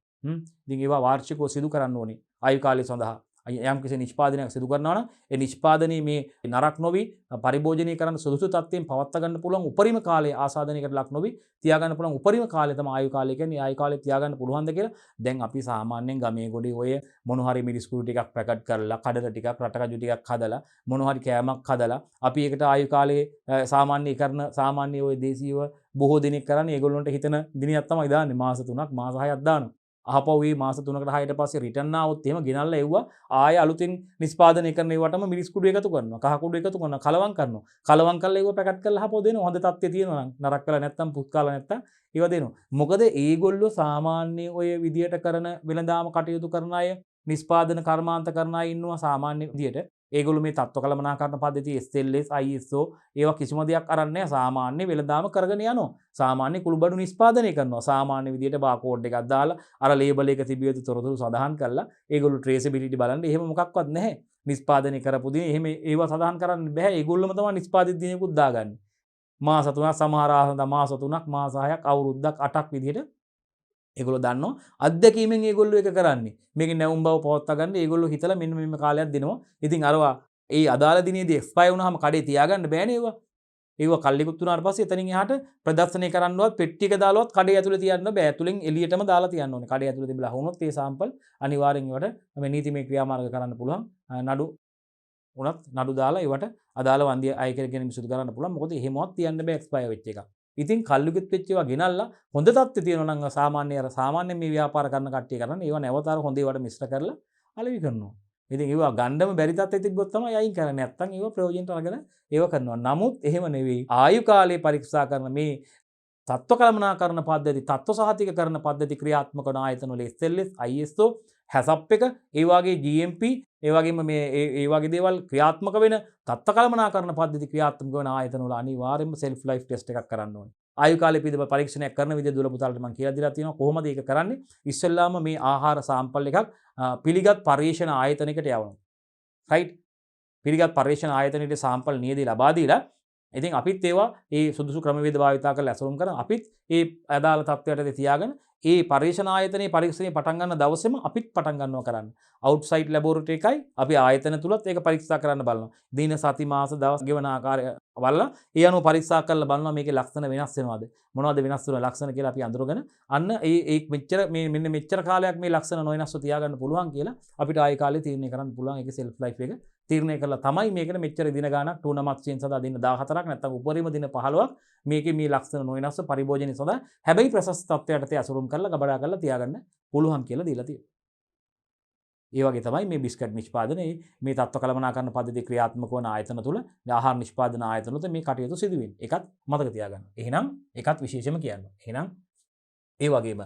Speaker 1: ඉතින් ඒවා වාර්ෂිකව සිදු කරන්න ඕනේ ආයු කාලය සඳහා. යම් කිසි නිෂ්පාදනයක් සිදු කරනවා නම් ඒ නිෂ්පාදනයේ මේ නරක නොවි පරිභෝජනය කරන්න සුදුසු තත්ත්වයෙන් පවත්වා ගන්න පුළුවන් උපරිම කාලය ආසාදනයකට ලක් නොවි තියාගන්න පුළුවන් උපරිම කාලය තමයි ආයු කාලය කියන්නේ. ආයු කාලය තියාගන්න පුළුවන්ද කියලා දැන් අපි සාමාන්‍යයෙන් ගමේ ගොඩේ ඔය මොන හරි මිරිස්කුරු ටිකක් පැකට් කරලා කඩල ටිකක් රටකජු ටිකක් හදලා මොන හරි කෑමක් හදලා අපි ඒකට ආයු කාලයේ සාමාන්‍යීකරණ සාමාන්‍ය ඔය දේශීයව බොහෝ දිනක් කරන්නේ ඒගොල්ලන්ට හිතන දිනයක් තමයි දාන්නේ. මාස 3ක් මාස 6ක් දානවා. ආපහු මේ මාස 3කට 6ට පස්සේ රිටර්න් ආවොත් එහෙම ගෙනල්ලා එව්වා ආයෙ අලුතින් නිෂ්පාදනය කරන ඒවටම මිරිස් කුඩු එකතු කරනවා, කහ කුඩු එකතු කරනවා, කලවම් කරනවා. කලවම් කරලා ඒව පැකට් කරලා ආපහු දෙනවා. හොඳ තත්ත්වයේ තියෙනවා නම් නරක කරලා නැත්තම් පුත් කාලා නැත්තම් ඒව දෙනවා. මොකද ඒගොල්ලෝ සාමාන්‍ය ඔය විදියට කරන වෙළඳාම කටයුතු කරන අය, නිෂ්පාදන කර්මාන්ත කරන අය ඉන්නවා සාමාන්‍ය විදියට. ඒගොල්ලෝ මේ තත්ත්ව කළමනාකරණ පද්ධතිය SLS ISO ඒවා කිසිම දෙයක් අරන් නැහැ. සාමාන්‍ය වෙළඳාම කරගෙන යනවා. සාමාන්‍ය කුළුබඩු නිෂ්පාදනය කරනවා. සාමාන්‍ය විදියට බාකෝඩ් එකක් දාලා අර ලේබල් එක තිබිය යුතු තොරතුරු සඳහන් කරලා ඒගොල්ලෝ ට්‍රේසබිලිටි බලන්න එහෙම මොකක්වත් නැහැ. නිෂ්පාදනය කරපු දිනේ එහෙම ඒවා සඳහන් කරන්න බෑ. ඒගොල්ලෝම තමයි නිෂ්පාදිත දිනයකුත් දාගන්නේ. මාස 3ක් සමහර ආසඳ මාස 3ක් මාස 6ක් අවුරුද්දක් 8ක් විදියට ඒගොල්ලෝ දන්නවා. අත්දැකීමෙන් ඒගොල්ලෝ ඒක කරන්නේ. මේකේ නැවුම් බව පවත්වා ගන්න ඒගොල්ලෝ හිතලා මෙන්න මෙන්න කාලයක් දෙනවා. ඉතින් අරවා ඒ අදාළ දිනේදී එක්ස්පයර් වුණාම කඩේ තියාගන්න බෑනේ ඒවා. ඒවා කල්ලිකුත් වුණාට පස්සේ එතනින් එහාට ප්‍රදර්ශනය කරන්නවත් පෙට්ටි එක දාලවත් කඩේ ඇතුලේ තියන්න බෑ. ඇතුලෙන් එළියටම දාලා තියන්න ඕනේ. කඩේ ඇතුලේ තිබිලා වුණොත් ඒ සාම්පල් අනිවාර්යෙන් ඒවට මේ නීතිමය ක්‍රියාමාර්ග කරන්න පුළුවන්. නඩු උනත් නඩු දාලා ඒවට අදාළ වන්දිය අය කර ගැනීම සිදු කරන්න පුළුවන්. මොකද එහෙමවත් තියන්න බෑ එක්ස්පයර් වෙච්ච එක. ඉතින් කල්ලුගෙත් වෙච්ච ඒවා ගෙනල්ලා හොඳ තත්ත්වයේ තියෙනවා නම් සාමාන්‍ය මේ ව්‍යාපාර කරන කට්ටිය කරන්නේ ඒවා නැවත අර හොඳ ඒවාට මිශ්‍ර කරලා අලෙවි කරනවා. ඉතින් ඒවා ගණ්ඩම බැරි තත්ත්වෙ තිබ්බොත් තමයි අයින් කරන්නේ. නැත්තම් ඒවා ප්‍රයෝජනට අරගෙන ඒවා කරනවා. නමුත් එහෙම නෙවෙයි. ආයු කාලේ පරීක්ෂා කරන මේ තත්ත්ව කළමනාකරණ පද්ධති, තත්ත්ව සහතිකකරණ පද්ධති ක්‍රියාත්මක වන ආයතන වල SLS, ISO, HACCP එක, ඒ වගේ GMP, ඒ වගේම මේ ඒ වගේ දේවල් ක්‍රියාත්මක වෙන තත්ත්ව කළමනාකරණ පද්ධති ක්‍රියාත්මක වෙන ආයතන වල අනිවාර්යයෙන්ම self life test එකක් කරන්න ඕනේ. ආයු කාලේ පිළිබඳ පරීක්ෂණයක් කරන විදිහ දුල පුතාලට මම කියලා දීලා තියෙනවා. කොහොමද ඒක කරන්නේ? ඉස්සෙල්ලාම මේ ආහාර සාම්පල් එකක් පිළිගත් පරීක්ෂණ ආයතනයකට යවනවා. රයිට්? පිළිගත් පරීක්ෂණ ආයතනයේ සාම්පල් නියදී ලබා දීලා ඉතින් අපිත් ඒවා ඒ සුදුසු ක්‍රමවේද භාවිතා කරලා ඇසුරුම් කරන අපිත් ඒ අදාළ තත්ත්වයට තියාගෙන ඒ පරීක්ෂණ ආයතනයේ පරීක්ෂණය පටන් ගන්න දවසේම අපිත් පටන් ගන්නවා කරන්න. අවුට්සයිඩ් ලැබොරටරි එකයි අපි ආයතන තුලත් ඒක පරීක්ෂා කරන්න බලනවා. දින සති මාස දවස් ගෙවන ආකාරය බලලා ඒ අනුව පරීක්ෂා කරලා බලනවා මේකේ ලක්ෂණ වෙනස් වෙනවද? මොනවද වෙනස් වෙන ලක්ෂණ කියලා අපි අඳුරගෙන අන්න ඒ මෙච්චර මෙන්න මෙච්චර කාලයක් මේ ලක්ෂණ නොවෙනස්ව තියාගන්න පුළුවන් කියලා අපිට ආයෙ කාලේ තීරණය කරන්න පුළුවන්. ඒකේ සෙල්ෆ් ලයිෆ් එක තීරණය කරලා තමයි මේකට මෙච්චර දින ගාණක් ටූර්නමන්ට්ස් චේන් සඳහා දින 14ක් නැත්නම් උපරිම දින 15ක් මේකේ මේ ලක්ෂණ නොවෙනස්ව පරිභෝජනය සඳහා හැබැයි ප්‍රශස්ත තත්ත්වයට ඇසුරුම් කරලා ගබඩා කරලා තියාගන්න පුළුවන් කියලා දීලා තියෙනවා. ඒ වගේ තමයි මේ බිස්කට් නිෂ්පාදනයේ මේ තත්ත්ව කළමනාකරණ පද්ධතිය ක්‍රියාත්මක වන ආයතන තුල ආහාර නිෂ්පාදන ආයතන තුල මේ කටයුතු සිදු වෙන්නේ. ඒකත් මතක තියාගන්න. එහෙනම් ඒකත් විශේෂම කියන්න. එහෙනම් ඒ වගේම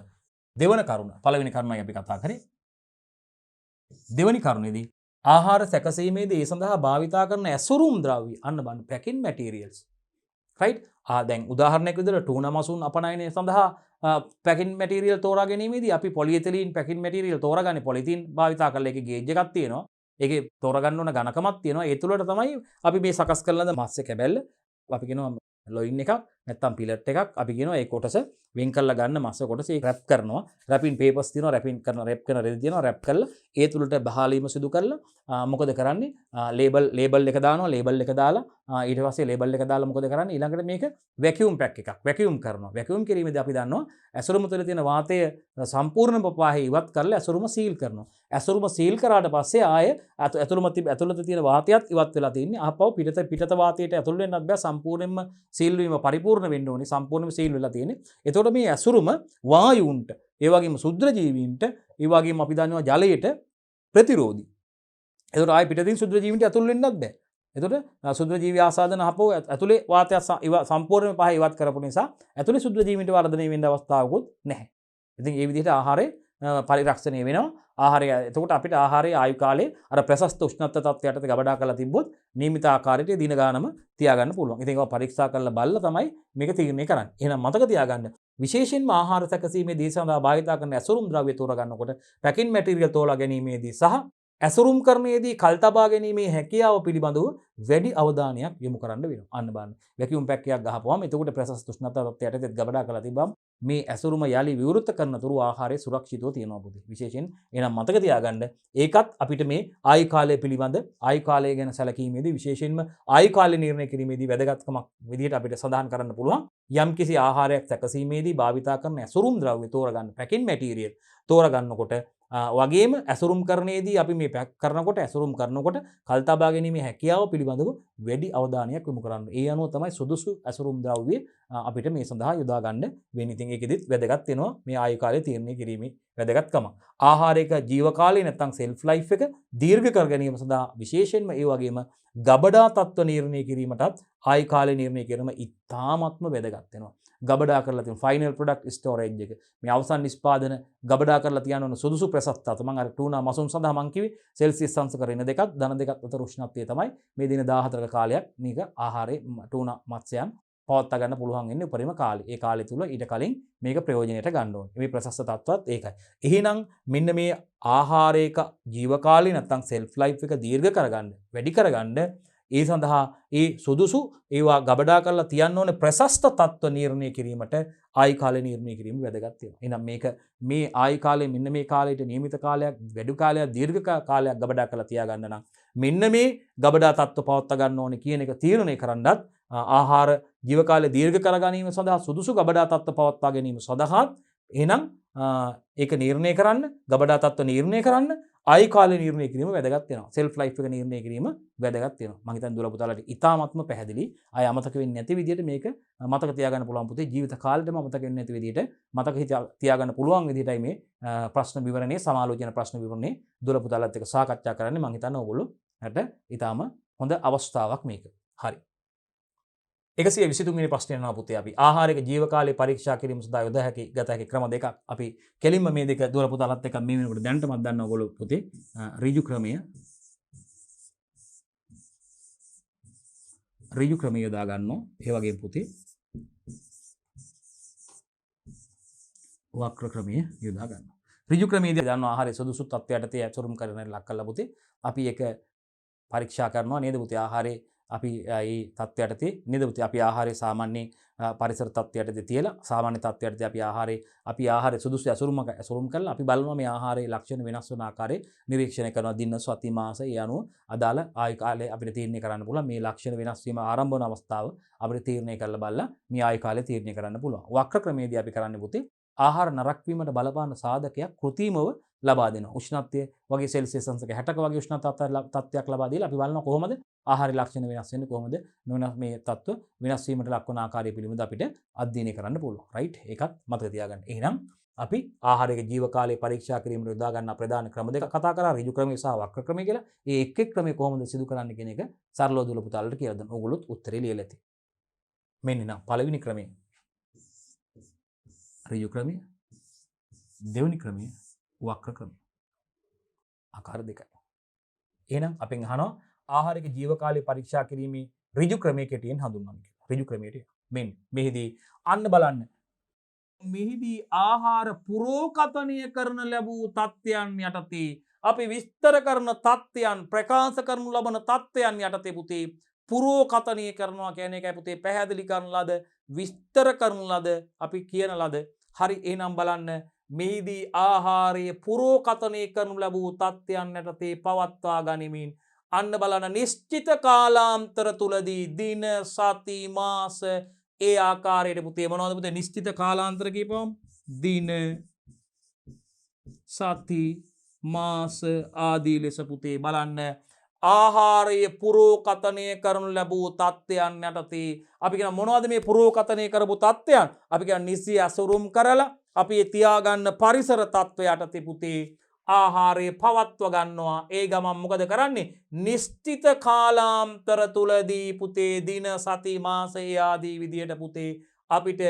Speaker 1: දෙවන කරුණ පළවෙනි කරුණයි අපි කතා කරේ. දෙවනි කරුණේදී ආහාර සැකසීමේදී ඒ සඳහා භාවිතා කරන ඇසුරුම් ද්‍රව්‍ය අන්න බලන්න පැකින් මැටීරියල්ස්. රයිට්? දැන් උදාහරණයක් විදිහට ටූනා මසුන් අපනයනය සඳහා පැකින් මැටීරියල් තෝරා ගැනීමේදී අපි පොලිඑතිලීන් පැකින් මැටීරියල් තෝරාගන්නේ පොලිතීන් භාවිතා කරලා ඒකේ ගේජ් එකක් තියෙනවා. ඒකේ තෝරගන්න ඕන ඝනකමක් තියෙනවා. ඒ තුලට තමයි අපි මේ සකස් කරන මස් එක කැබැල්ල අපි කියනවා ලොයින් එකක් නැත්තම් පිලට් එකක් අපි කියනවා ඒ කොටස වෙන් කරලා ගන්න මස් කොටස ඒක රැප් කරනවා. රැපින් පේපර්ස් තියෙනවා රැපින් කරන රැප් කරන රෙදි තියෙනවා රැප් කරලා ඒ තුලට බහාලීම සිදු කරලා මොකද කරන්නේ ලේබල් එක දානවා ලේබල් එක දාලා ඊට පස්සේ ලේබල් එක දාලා මොකද කරන්නේ ඊළඟට මේක වැකියුම් පැක් එකක් වැකියුම් කරනවා. වැකියුම් කිරීමේදී අපි දන්නවා ඇසුරුම තුළ තියෙන වාතය සම්පූර්ණ ප්‍රවාහය ඉවත් කරලා ඇසුරුම සීල් කරනවා. ඇසුරුම සීල් කරාට පස්සේ ආය ඇතුළත තියෙන වාතයත් ඉවත් වෙලා තින්නේ. ආපහු පිටත වාතයට ඇතුල් වෙන්නත් බෑ සම්පූර්ණයෙන්ම සීල් වීම පරිපූර්ණ වෙන්න ඕනේ. සම්පූර්ණයෙන්ම සීල් වෙලා තියෙන්නේ. එතකොට මේ ඇසුරුම වායුන්ට ඒ වගේම ශුද්‍ර ජීවීන්ට ඒ වගේම අපි දන්නවා ජලයට ප්‍රතිරෝධී. එතකොට ආයෙ පිටින් ශුද්‍ර ජීවීන්ට ඇතුල් වෙන්නත් බෑ. එතකොට ශුද්‍ර ජීවී ආසාදන ආපහු ඇතුලේ වාතය සම්පූර්ණයෙන්ම පහ ඉවත් කරපු නිසා ඇතුලේ ශුද්‍ර ජීවීන්ට වර්ධනය වෙන්න අවස්ථාවකුත් නැහැ. ඉතින් ඒ විදිහට ආහාරය පරිරක්ෂණය වෙනවා. ආහාරය එතකොට අපිට ආහාරයේ ආයු කාලේ අර ප්‍රශස්ත උෂ්ණත්ව තත්ත්වයට ගබඩා කරලා තිබ්බොත් නියමිත ආකාරයට දින ගානම තියාගන්න පුළුවන්. ඉතින් ඒක පරීක්ෂා කරලා බලලා තමයි මේක තීරණය කරන්නේ. එහෙනම් මතක තියාගන්න විශේෂයෙන්ම ආහාර සැකසීමේදී සඳහා භාවිතා කරන ඇසුරුම් ද්‍රව්‍ය තෝරගන්නකොට පැකින් මැටීරියල් තෝරා ගැනීමේදී සහ ඇසුරුම් කරණයේදී කල් තබා ගැනීමේ හැකියාව පිළිබඳව වැඩි අවධානයක් යොමු කරන්න වෙනවා. අන්න බලන්න. වැකියුම් පැක් එකක් ගහපුවම එතකොට ප්‍රශස්ත උෂ්ණත්ව තත්ත්වයට ගබඩා කරලා තිබ්බම මේ ඇසුරුම යලි විවෘත කරන තුරු ආහාරය සුරක්ෂිතව තියෙනවා පුතේ. විශේෂයෙන් එහෙනම් මතක තියාගන්න ඒකත් අපිට මේ ආයු කාලය පිළිබඳ ආයු කාලය ගැන සැලකීමේදී විශේෂයෙන්ම ආයු කාලය නිර්ණය කිරීමේදී වැදගත්කමක් විදිහට අපිට සඳහන් කරන්න පුළුවන්. යම්කිසි ආහාරයක් සැකසීමේදී භාවිතා කරන ඇසුරුම් ද්‍රව්‍ය තෝරගන්න පැකින් මැටීරියල් තෝරගන්නකොට වගේම ඇසුරුම් කරණයේදී අපි මේ පැක් කරනකොට ඇසුරුම් කරනකොට කල් තබා ගැනීමේ හැකියාව පිළිබඳව වැඩි අවධානයක් යොමු කරන්න. ඒ අනුව තමයි සුදුසු ඇසුරුම් ද්‍රව්‍ය අපිට මේ සඳහා යොදා ගන්න වෙන්නේ. ඉතින් ඒකෙදිත් වැදගත් වෙනවා මේ ආයු කාලය තීරණය කිරීමේ වැදගත්කම. ආහාරයක ජීව කාලය නැත්නම් සෙල්ෆ් ලයිෆ් එක දීර්ඝ කර ගැනීම සඳහා විශේෂයෙන්ම ඒ වගේම ගබඩා තත්ත්ව නිර්ණය කිරීමටත් ආයු කාලය නිර්ණය කිරීම ඉතාමත්ම වැදගත් වෙනවා. ගබඩා කරලා තියෙන ෆයිනල් ප්‍රොඩක්ට් ස්ටෝරේජ් එක මේ අවසන් නිෂ්පාදන ගබඩා කරලා තියන ඕන සුදුසු ප්‍රශස්ත තත්ත්ව මම අර ටූනා මසුන් සඳහා මම කිව්වේ සෙල්සියස් අංශකරණ දෙකක් ධන දෙකක් අතර උෂ්ණත්වය තමයි මේ දින 14ක කාලයක් මේක ආහාරයේ ටූනා මත්ස්‍යයන් පවත්වා ගන්න පුළුවන් වෙන්නේ උපරිම කාලේ. ඒ කාලය තුල ඊට කලින් මේක ප්‍රයෝජනයට ගන්න ඕනේ. මේ ප්‍රශස්ත තත්ත්වත් ඒකයි. එහෙනම් මෙන්න මේ ආහාරයක ජීව කාලය නැත්නම් සෙල්ෆ් ලයිෆ් එක දීර්ඝ කරගන්න වැඩි කරගන්න ඒ සඳහා ඒ සුදුසු ඒවා ගබඩා කරලා තියන්න ඕනේ ප්‍රශස්ත තත්ත්ව නිර්ණය කිරීමට ආයු කාලය නිර්ණය කිරීම වැදගත් වෙනවා. එහෙනම් මේක මේ ආයු කාලය මෙන්න මේ කාලයට නියමිත කාලයක් වැඩි කාලයක් දීර්ඝ කාලයක් ගබඩා කරලා තියාගන්න නම් මෙන්න මේ ගබඩා තත්ත්ව පවත්වා ගන්න ඕනේ කියන එක තීරණය කරන්නත් ආහාර ජීව කාලය දීර්ඝ කර ගැනීම සඳහා සුදුසු ගබඩා තත්ත්ව පවත්වා ගැනීම සඳහා එහෙනම් ඒක නිර්ණය කරන්න ගබඩා තත්ත්ව නිර්ණය කරන්න ආයු කාලය නිර්ණය කිරීම වැදගත් වෙනවා. සෙල්ෆ් ලයිෆ් එක නිර්ණය කිරීම වැදගත් වෙනවා. මම හිතන්නේ දුර පුතාලාට ඉතාමත්ම පැහැදිලි. ආය අමතක වෙන්නේ නැති විදිහට මේක මතක තියාගන්න පුළුවන් පුතේ. ජීවිත කාලෙටම අමතක වෙන්නේ නැති විදිහට මතක තියාගන්න පුළුවන් විදිහටයි මේ ප්‍රශ්න විවරණේ සමාලෝචන ප්‍රශ්න විවරණේ දුර පුතාලාත් එක්ක සාකච්ඡා කරන්නේ. මම හිතන්නේ ඕගොල්ලෝ හට ඉතාම හොඳ අවස්ථාවක් මේක. හරි. 123 වෙනි ප්‍රශ්නය යනවා පුතේ අපි. ආහාරයක ජීවකාලය පරීක්ෂා කිරීම සඳහා යොදා හැකි ගත හැකි ක්‍රම දෙකක්. අපි කෙලින්ම මේ දෙක දුර පුතාලත් එක්ක මේ වෙනකොට දැනටමත් දන්නවා ඔයගොල්ලෝ පුතේ. ඍජු ක්‍රමය යොදා ගන්නවා. ඒ වගේම පුතේ වක්‍ර ක්‍රමය යොදා ගන්නවා. ඍජු ක්‍රමයේදී දන්නවා ආහාරයේ සුදුසු තත්ත්වයට ඇතුරුම් කරන ලක් කළා පුතේ. අපි ඒක පරීක්ෂා කරනවා නේද පුතේ? ආහාරයේ අපි ඒ තත්ත්වයටදී නේද පුතේ? අපි ආහාරයේ සාමාන්‍ය පරිසර තත්ත්වයටදී තියලා සාමාන්‍ය තත්ත්වයටදී අපි ආහාරයේ සුදුසු ඇසුරුම් කරලා අපි බලනවා මේ ආහාරයේ ලක්ෂණ වෙනස් වන ආකාරය නිරීක්ෂණය කරනවා. දින සති මාස ඒ අනුව අදාළ ආයු කාලය අපිට තීරණය කරන්න පුළුවන්. මේ ලක්ෂණ වෙනස් වීම ආරම්භ වන අවස්ථාව අපිට තීරණය කරලා බලලා මේ ආයු කාලය තීරණය කරන්න පුළුවන්. වක්‍ර ක්‍රමයේදී අපි කරන්නේ පුතේ ආහාර නරක් වීමට බලපාන සාධකයක් කෘත්‍රිමව ලබා දෙනවා. උෂ්ණත්වය වගේ සෙල්සියස් අංශක 60ක වගේ උෂ්ණ තත්ත්වයක් ලබා දීලා අපි බලනවා කොහොමද ආහාරයේ ලක්ෂණ වෙනස් වෙන්නේ, කොහොමද මේ තත්ත්ව වෙනස් වීමට ලක්වන ආකාරය පිළිබඳ අපිට අධ්‍යයනය කරන්න පුළුවන්. රයිට්? ඒකත් මතක තියාගන්න. එහෙනම් අපි ආහාරයක ජීවකාලය පරීක්ෂා කිරීමට යොදා ගන්න ප්‍රධාන ක්‍රම දෙක කතා කරා. ඍජු ක්‍රමය සහ වක්‍ර ක්‍රමය කියලා. මේ එක් ක්‍රමය කොහොමද සිදු කරන්නේ කියන එක සරලව දුල පුතාලට කියලා දෙන්න. ඕගොල්ලොත් උත්තරේ ලියලා ඇති. මෙන්න නම් පළවෙනි ක්‍රමය ඍජු ක්‍රමය, දෙවෙනි ක්‍රමය වක්‍ර ක්‍රමය. ආකාර දෙකයි. එහෙනම් අපෙන් අහනවා ආහාරයක ජීවකාලය පරීක්ෂා කිරීමේ ඍජු ක්‍රමයේ කෙටියෙන් හඳුන්වන්න කියලා. ඍජු ක්‍රමයට මෙන්න මෙහිදී අන්න බලන්න. මෙහිදී ආහාර පුරෝකතනය කරන ලැබූ තත්ත්වයන් යටතේ අපි විස්තර කරන තත්ත්වයන් ප්‍රකාශ කරනු ලබන තත්ත්වයන් යටතේ පුතේ පුරෝකතනය කරනවා කියන එකයි පුතේ. පැහැදිලි කරන ලද, විස්තර කරන ලද, අපි කියන ලද. හරි, එහෙනම් බලන්න මෙහිදී ආහාරයේ පුරෝකතනය කරනු ලැබූ තත්ත්වයන් යටතේ පවත්වා ගනිමින් අන්න බලන්න නිශ්චිත කාලාන්තර තුලදී දින සති මාස ඒ ආකාරයට පුතේ මොනවද පුතේ නිශ්චිත කාලාන්තර කියපුවම දින සති මාස ආදී ලෙස පුතේ බලන්න ආහාරයේ පුරෝකතනය කරනු ලැබූ තත්ත්වයන් යටතේ අපි කියන මොනවද මේ පුරෝකතනය කරපු තත්ත්වයන්? අපි කියන නිසි අසුරුම් කරලා අපි තියාගන්න පරිසර තත්ත්වය යටතේ පුතේ ආහාරය පවත්ව ගන්නවා. ඒ ගමන් මොකද කරන්නේ? නිශ්චිත කාලාන්තර තුලදී පුතේ දින සති මාස ආදී විදියට පුතේ අපිට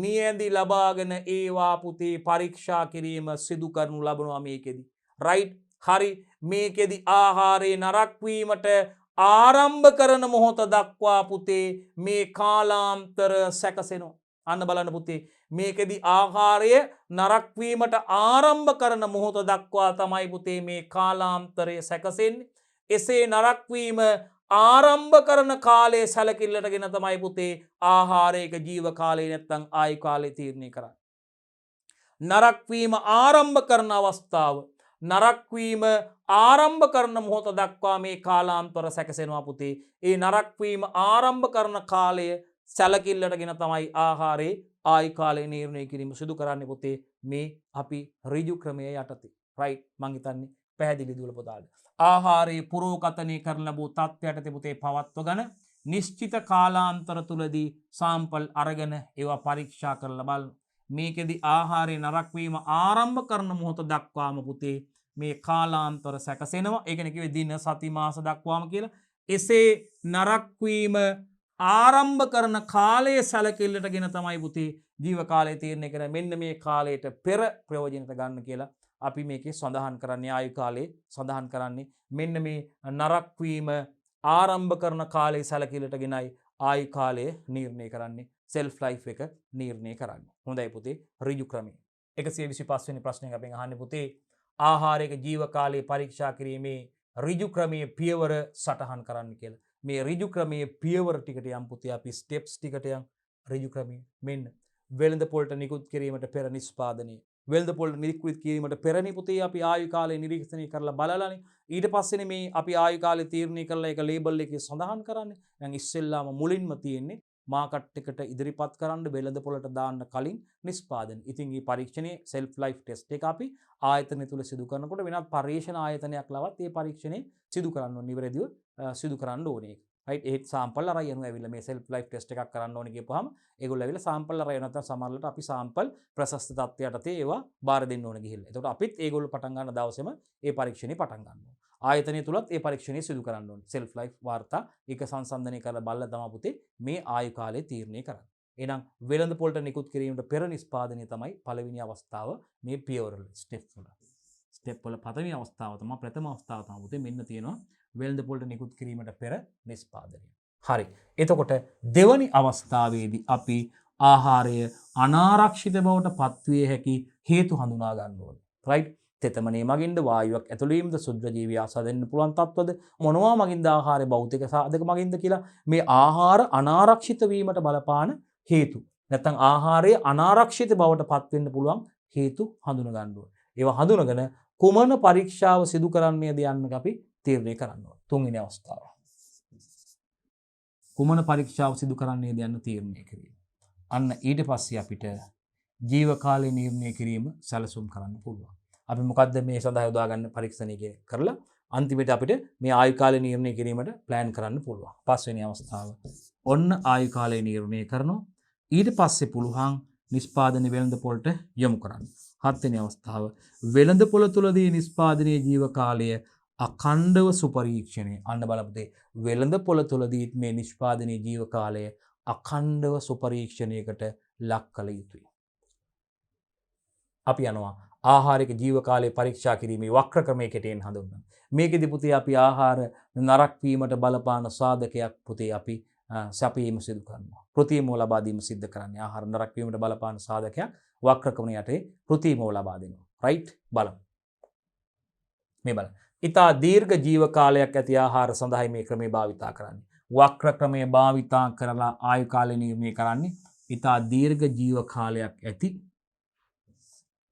Speaker 1: නියැඳි ලබාගෙන ඒවා පුතේ පරීක්ෂා කිරීම සිදු කරනු ලබනවා මේකෙදි. රයිට්? හරි, මේකෙදි ආහාරයේ නරක් වීමට ආරම්භ කරන මොහොත දක්වා පුතේ මේ කාලාන්තර සැකසෙනවා. අන්න බලන්න පුතේ මේකෙදි ආහාරය නරක් වීමට ආරම්භ කරන මොහොත දක්වා තමයි පුතේ මේ කාලාන්තරය සැකසෙන්නේ. එසේ නරක් වීම ආරම්භ කරන කාලය සැලකිල්ලටගෙන තමයි පුතේ ආහාරයක ජීව කාලය නැත්නම් ආයු කාලය තීරණය කරන්නේ. නරක් වීම ආරම්භ කරන අවස්ථාව, නරක් වීම ආරම්භ කරන මොහොත දක්වා මේ කාලාන්තර සැකසෙනවා පුතේ. ඒ නරක් වීම ආරම්භ කරන කාලය සැලකිල්ලටගෙන තමයි ආහාරයේ ආයු කාලය නිර්ණය කිරීම සිදු කරන්නේ පුතේ මේ අපි ඍජු ක්‍රමයේ යටතේ. රයිට්? මං හිතන්නේ පැහැදිලි දුල පුතාලට. ආහාරයේ පුරෝකතනය කරන ලැබූ තත්ත්වයට පුතේ පවත්වගෙන නිශ්චිත කාලාන්තර තුලදී සාම්පල් අරගෙන ඒවා පරීක්ෂා කරලා බලන්න. මේකෙදි ආහාරයේ නරක් වීම ආරම්භ කරන මොහොත දක්වාම පුතේ මේ කාලාන්තර සැකසෙනවා. ඒ කියන්නේ කිව්වේ දින සති මාස දක්වාම කියලා. එසේ නරක් වීම ආරම්භ කරන කාලයේ සැලකිල්ලටගෙන තමයි පුතේ ජීව කාලය තීරණය කරන්නේ. මෙන්න මේ කාලයට පෙර ප්‍රයෝජනට ගන්න කියලා අපි මේකේ සඳහන් කරන්නේ ආයු කාලයේ සඳහන් කරන්නේ මෙන්න මේ නරක් වීම ආරම්භ කරන කාලයේ සැලකිල්ලටගෙනයි ආයු කාලය නිර්ණය කරන්නේ. සෙල්ෆ් ලයිෆ් එක නිර්ණය කරන්නේ. හොඳයි පුතේ ඍජු ක්‍රමය. 125 වෙනි ප්‍රශ්නයක් අපෙන් අහන්නේ පුතේ ආහාරයක ජීව කාලය පරීක්ෂා කිරීමේ ඍජු ක්‍රමයේ පියවර සටහන් කරන්න කියලා. මේ ඍජු ක්‍රමයේ පියවර ටිකට යම් පුතේ අපි ස්ටෙප්ස් ටිකට යම් ඍජු ක්‍රමයේ මෙන්න වෙළඳ පොළට නිකුත් කිරීමට පෙර නිෂ්පාදනය. වෙළඳ පොළට නිකුත් කිරීමට පෙරනේ පුතේ අපි ආයු කාලය නිරීක්ෂණය කරලා බලලානේ. ඊට පස්සේනේ මේ අපි ආයු කාලය තීරණය කරලා ඒක ලේබල් එකේ සඳහන් කරන්නේ. දැන් ඉස්සෙල්ලාම මුලින්ම තියෙන්නේ මාකට් එකට ඉදිරිපත් කරන්න වෙළඳපොළට දාන්න කලින් නිෂ්පාදන. ඉතින් මේ පරීක්ෂණයේ self life test එක අපි ආයතනය තුල සිදු කරනකොට වෙනත් පරීක්ෂණ ආයතනයක් ලවත් මේ පරීක්ෂණය සිදු කරන්න ඕනේ. නිවැරදිව සිදු කරන්න ඕනේ. right ඒ සාම්පල් අරන් යනවා ඇවිල්ලා මේ self life test එකක් කරන්න ඕනේ කියපුවාම ඒගොල්ලෝ ඇවිල්ලා සාම්පල් අරන් නැත්නම් සමහරවිට අපි සාම්පල් ප්‍රශස්ත තත්ත්වයට ඒවා බාර දෙන්න ඕනේ ගිහිල්ලා. එතකොට අපිත් ඒගොල්ලෝ පටන් ගන්න දවසේම ඒ පරීක්ෂණේ පටන් ගන්නවා. ආයතනය තුලත් ඒ පරීක්ෂණය සිදු කරන්න ඕනේ. self life වාර්තා එක සංසන්දනය කරලා බලලා තමයි පුතේ මේ ආයු කාලය තීරණය කරන්නේ. එහෙනම් වෙළඳ පොළට නිකුත් කිරීමට පෙර නිෂ්පාදනය තමයි පළවෙනි අවස්ථාව මේ පියවරවල ස්ටෙප් වල. ස්ටෙප් වල පළවෙනි අවස්ථාව තමයි ප්‍රථම අවස්ථාව තමයි පුතේ මෙන්න තියෙනවා වෙළඳ පොළට නිකුත් කිරීමට පෙර නිෂ්පාදනය. හරි. එතකොට දෙවැනි අවස්ථාවේදී අපි ආහාරය අනාරක්ෂිත බවට පත්විය හැකි හේතු හඳුනා ගන්න ඕනේ. right? තෙතමනේ මගින්ද වායුවක් ඇතුළු වීමද ශුද්ධ ජීවී ආසාදෙන්න පුළුවන් තත්ත්වද මොනවා මගින්ද ආහාරයේ භෞතික සාධක මගින්ද කියලා මේ ආහාර අනාරක්ෂිත වීමට බලපාන හේතු. නැත්නම් ආහාරයේ අනාරක්ෂිත බවට පත් වෙන්න පුළුවන් හේතු හඳුනා ගන්න ඕනේ. ඒවා හඳුනගෙන කුමන පරීක්ෂාව සිදු කරන්නේද යන්න අපි තීරණය කරන්න ඕනේ. තුන්වෙනි අවස්ථාව. කුමන පරීක්ෂාව සිදු කරන්නේද යන්න තීරණය කිරීම. අන්න ඊට පස්සේ අපිට ජීව කාලය නිර්ණය කිරීම සැලසුම් කරන්න පුළුවන්. අපි මොකද්ද මේ සඳහා යොදා ගන්න පරීක්ෂණය කරලා අන්තිමට අපිට මේ ආයු කාලය නිර්ණය කිරීමට ප්ලෑන් කරන්න පුළුවන්. පස්වෙනි අවස්ථාව. ඔන්න ආයු කාලය නිර්ණය කරනවා. ඊට පස්සේ පුළුවන් නිෂ්පාදන වෙළඳ පොළට යොමු කරන්න. හත්වෙනි අවස්ථාව. වෙළඳ පොළ තුලදී නිෂ්පාදනයේ ජීව කාලය අඛණ්ඩව සුපරීක්ෂණය. අන්න බලපතේ වෙළඳ පොළ තුලදී මේ නිෂ්පාදනයේ ජීව කාලය අඛණ්ඩව සුපරීක්ෂණයකට ලක් කළ යුතුයි. අපි යනවා ආහාරික ජීව කාලය පරීක්ෂා කිරීමේ වක්‍ර ක්‍රමයකට එන්න හඳුන්වනවා. මේකෙදි පුතේ අපි ආහාර නරක් වීමට බලපාන සාධකයක් පුතේ අපි සැපීම සිදු කරනවා. කෘතිමව ලබා දීම සිද්ධ කරන්නේ. ආහාර නරක් වීමට බලපාන සාධකයක් වක්‍ර ක්‍රමය යටේ කෘතිමව ලබා දෙනවා. right? බලමු. මේ බලන්න. ඉතා දීර්ඝ ජීව කාලයක් ඇති ආහාර සඳහා මේ ක්‍රමය භාවිතා කරන්නේ. වක්‍ර ක්‍රමය භාවිතා කරලා ආයු කාලය නිර්ණය කරන්නේ ඉතා දීර්ඝ ජීව කාලයක් ඇති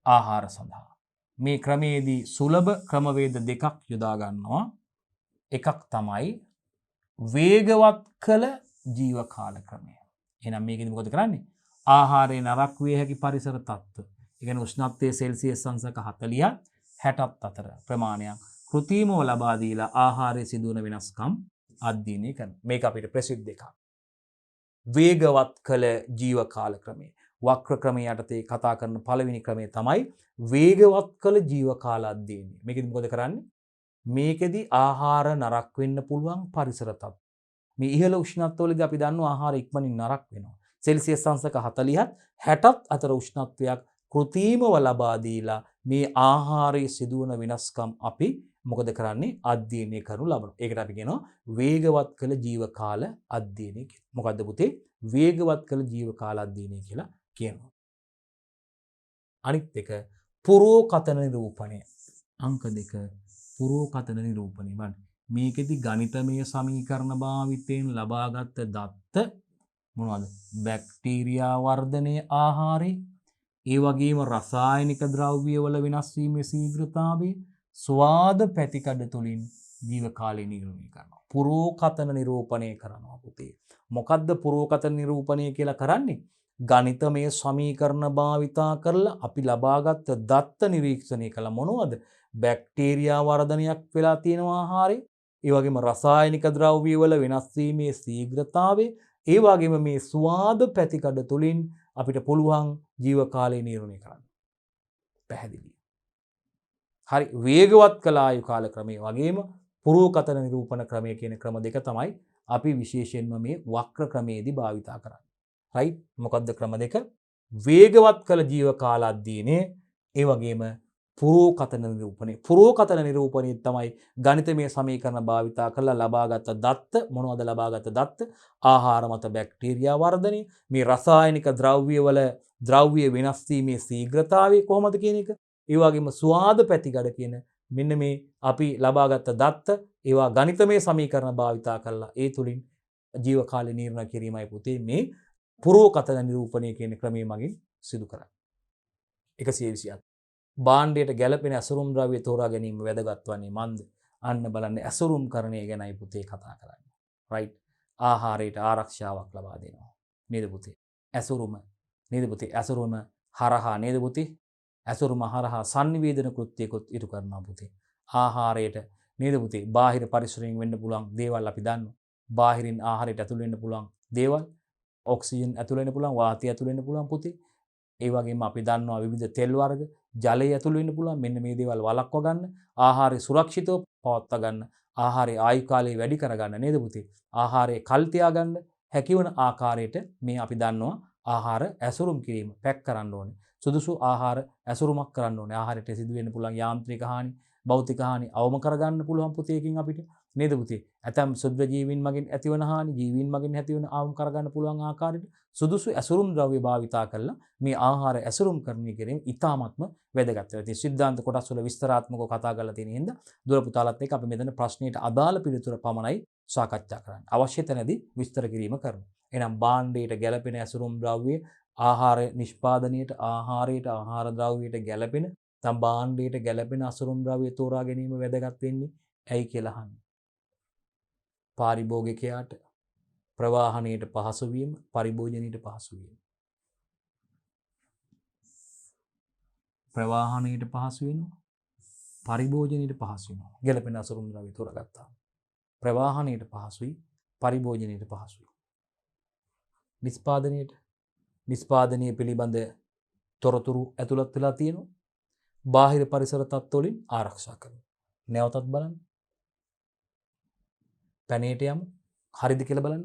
Speaker 1: ආහාර සඳහා. මේ ක්‍රමයේදී සුලභ ක්‍රමවේද දෙකක් යොදා ගන්නවා. එකක් තමයි වේගවත් කළ ජීව කාල ක්‍රමය. එහෙනම් මේකෙදි මොකද කරන්නේ? ආහාරයේ නරක් විය හැකි පරිසර තත්ත්ව. ඒ කියන්නේ උෂ්ණත්වයේ සෙල්සියස් අංශක 40 60ත් අතර ප්‍රමාණයක් කෘතිමව ලබා දීලා ආහාරයේ සිදුවන වෙනස්කම් අධ්‍යයනය කරනවා. මේක අපිට ප්‍රසිද්ධ එකක්. වේගවත් කළ ජීව කාල ක්‍රමය. වක්‍ර ක්‍රමය යටතේ කතා කරන පළවෙනි ක්‍රමය තමයි වේගවත් කළ ජීව කාල අධ්‍යයනය. මේකෙදි මොකද කරන්නේ? මේකෙදි ආහාර නරක් වෙන්න පුළුවන් පරිසර තත්ත්ව. මේ ඉහළ උෂ්ණත්වවලදී අපි දන්නවා ආහාර ඉක්මනින් නරක් වෙනවා. සෙල්සියස් අංශක 40ත් 60ත් අතර උෂ්ණත්වයක් කෘතිමව ලබා දීලා මේ ආහාරයේ සිදුවන වෙනස්කම් අපි මොකද කරන්නේ? අධ්‍යයනය කරනු ලබනවා. ඒකට අපි කියනවා වේගවත් කළ ජීව කාල අධ්‍යයනය කියලා. මොකද්ද පුතේ? වේගවත් කළ ජීව කාල අධ්‍යයනය කියලා කියනවා. අනිත් එක පුරෝකතන නිරූපණය. අංක 2 පුරෝකතන නිරූපණය. බලන්න. මේකෙදි ගණිතමය සමීකරණ භාවිතයෙන් ලබාගත් දත්ත මොනවද? බැක්ටීරියා වර්ධනයේ ආහාරේ, ඒ වගේම රසායනික ද්‍රව්‍ය වල වෙනස් වීමේ ශීඝ්‍රතාවය, ස්වාද පැතිකඩ තුලින් ජීව කාලය නිර්ණය කරනවා. පුරෝකතන නිරූපණය කරනවා පුතේ. මොකද්ද පුරෝකතන නිරූපණය කියලා කරන්නේ? ගණිතමය සමීකරණ භාවිතා කරලා අපි ලබාගත් දත්ත නිරීක්ෂණය කළ මොනවද? බැක්ටීරියා වර්ධනයක් වෙලා තියෙන ආහාරේ, ඒ වගේම රසායනික ද්‍රව්‍ය වල වෙනස් වීමේ ශීඝ්‍රතාවය, ඒ වගේම මේ ස්වාද පැතිකඩ තුලින් අපිට පුළුවන් ජීව කාලය නිර්ණය කරන්න. පැහැදිලි. හරි. වේගවත් කළ ආයු කාල ක්‍රමය වගේම පුරෝකතන නිරූපණ ක්‍රමය කියන ක්‍රම දෙක තමයි අපි විශේෂයෙන්ම මේ වක්‍ර ක්‍රමයේදී භාවිතා කරන්නේ. right? මොකද්ද ක්‍රම දෙක? වේගවත් කළ ජීව කාල අධ්‍යයනය, ඒ වගේම පුරෝකතන නිරූපණය. පුරෝකතන නිරූපණය තමයි ගණිතමය සමීකරණ භාවිතා කරලා ලබාගත් දත්ත. මොනවද ලබාගත් දත්ත? ආහාර මත බැක්ටීරියා වර්ධනය, මේ රසායනික ද්‍රව්‍ය වල ද්‍රව්‍ය වෙනස් වීමේ ශීඝ්‍රතාවය කොහොමද කියන එක. ඒ වගේම ස්වාද පැතිකඩ කියන මෙන්න මේ අපි ලබාගත් දත්ත ඒවා ගණිතමය සමීකරණ භාවිතා කරලා ඒ තුලින් ජීව කාලය නිර්ණය කිරීමයි පුතේ මේ පුරෝකතන නිරූපණය කියන ක්‍රමය මගින් සිදු කරන්නේ. 127. භාණ්ඩයට ගැළපෙන ඇසුරුම් ද්‍රව්‍ය තෝරා ගැනීම වැදගත් වන්නේ මන්ද? අන්න බලන්න ඇසුරුම් කරණය ගැනයි පුතේ කතා කරන්නේ. right? ආහාරයට ආරක්ෂාවක් ලබා දෙනවා. නේද පුතේ? ඇසුරුම නේද පුතේ? ඇසුරුම හරහා නේද පුතේ? ඇසුරුම හරහා sannivedana කෘත්‍යයකොත් ඉටු කරනවා පුතේ. ආහාරයට නේද පුතේ? බාහිර පරිසරයෙන් වෙන්න පුළුවන් දේවල් අපි දන්නවා. බාහිරින් ආහාරයට ඇතුල් වෙන්න පුළුවන් දේවල්, ඔක්සිජන් ඇතුල් වෙන්න පුළුවන්, වාතය ඇතුල් වෙන්න පුළුවන් පුතේ. ඒ වගේම අපි දන්නවා විවිධ තෙල් වර්ග, ජලය ඇතුල් වෙන්න පුළුවන්. මෙන්න මේ දේවල් වළක්වා ගන්න, ආහාරය සුරක්ෂිතව පවත්වා ගන්න, ආහාරයේ ආයු කාලය වැඩි කරගන්න නේද පුතේ? ආහාරය කල් තියාගන්න හැකිවන ආකාරයට මේ අපි දන්නවා ආහාර ඇසුරුම් කිරීම පැක් කරන්න ඕනේ. සුදුසු ආහාර ඇසුරුමක් කරන්න ඕනේ. ආහාරයට සිදුවෙන්න පුළුවන් යාන්ත්‍රික හානි, භෞතික හානි අවම කරගන්න පුළුවන් පුතේ එකකින් අපිට. නේද පුතේ? ඇතම් සුද්ධ ජීවීන් මගින් ඇතිවන හානි, ජීවීන් මගින් ඇතිවන අවම කරගන්න පුළුවන් ආකාරයට සුදුසු ඇසුරුම් ද්‍රව්‍ය භාවිතා කරලා මේ ආහාර ඇසුරුම් කරණය කිරීම ඉතාමත්ම වැදගත් වෙනවා. ඉතින් සිද්ධාන්ත කොටස් වල විස්තරාත්මකව කතා කරලා තියෙන හින්දා දුර පුතාලත් එක්ක අපි මෙතන ප්‍රශ්නෙට අදාළ පිළිතුර පමණයි සාකච්ඡා කරන්නේ. අවශ්‍ය තැනදී විස්තර කිරීම කරනවා. එහෙනම් භාණ්ඩයට ගැළපෙන ඇසුරුම් ද්‍රව්‍ය ආහාර නිෂ්පාදනයට, ආහාරයට, ආහාර ද්‍රව්‍යයට ගැළපෙන තම භාණ්ඩයට ගැළපෙන අසුරුම් ද්‍රව්‍ය තෝරා ගැනීම වැදගත් වෙන්නේ ඇයි කියලා අහන්නේ. පාරිභෝගිකයාට ප්‍රවාහණයට පහසු වීම, පරිභෝජනයට පහසු වීම. ප්‍රවාහණයට පහසු වෙනවා, පරිභෝජනයට පහසු වෙනවා. ගැළපෙන අසුරුම් ද්‍රව්‍ය තෝරාගත්තා. ප්‍රවාහණයට පහසුයි, පරිභෝජනයට පහසුයි. නිෂ්පාදනය පිළිබඳ තොරතුරු ඇතුළත් වෙලා තියෙනවා. බාහිර පරිසර තත්ත්ව වලින් ආරක්ෂා කරනවා. නැවතත් බලන්න. පැනේට යමු. හරිද කියලා බලන්න.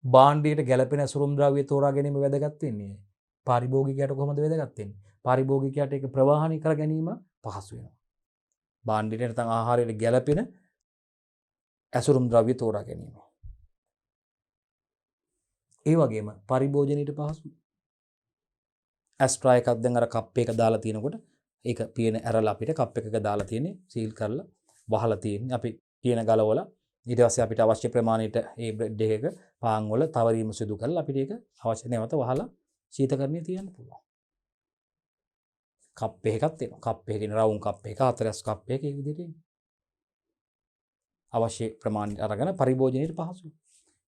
Speaker 1: භාණ්ඩයට ගැළපෙන අසුරුම් ද්‍රව්‍ය තෝරා ගැනීම වැදගත් වෙන්නේ. පාරිභෝගිකයාට කොහොමද වැදගත් වෙන්නේ? පාරිභෝගිකයාට ඒක ප්‍රවාහණය කර ගැනීම පහසු වෙනවා. භාණ්ඩයට නැත්නම් ආහාරයට ගැළපෙන අසුරුම් ද්‍රව්‍ය තෝරා ගැනීම. ඒ වගේම පරිභෝජනයට පහසුයි. ඇස්ට්‍රා එකක් දැන් අර කප් එක දාලා තිනකොට ඒක පියන ඇරලා අපිට කප් එකක දාලා තියෙන්නේ සීල් කරලා වහලා තියෙන්නේ. අපි පියන ගලවලා ඊට පස්සේ අපිට අවශ්‍ය ප්‍රමාණයට ඒ බ්‍රෙඩ් එකක පාන් වල තවරීම සිදු කරලා අපිට ඒක අවශ්‍ය නැවත වහලා ශීතකරණය තියන්න පුළුවන්. කප් එකක් තියෙනවා. කප් එකකින් රවුම් කප් එක, හතරස් කප් එක ඒ විදිහට එන්නේ. අවශ්‍ය ප්‍රමාණයට අරගෙන පරිභෝජනයට පහසුයි.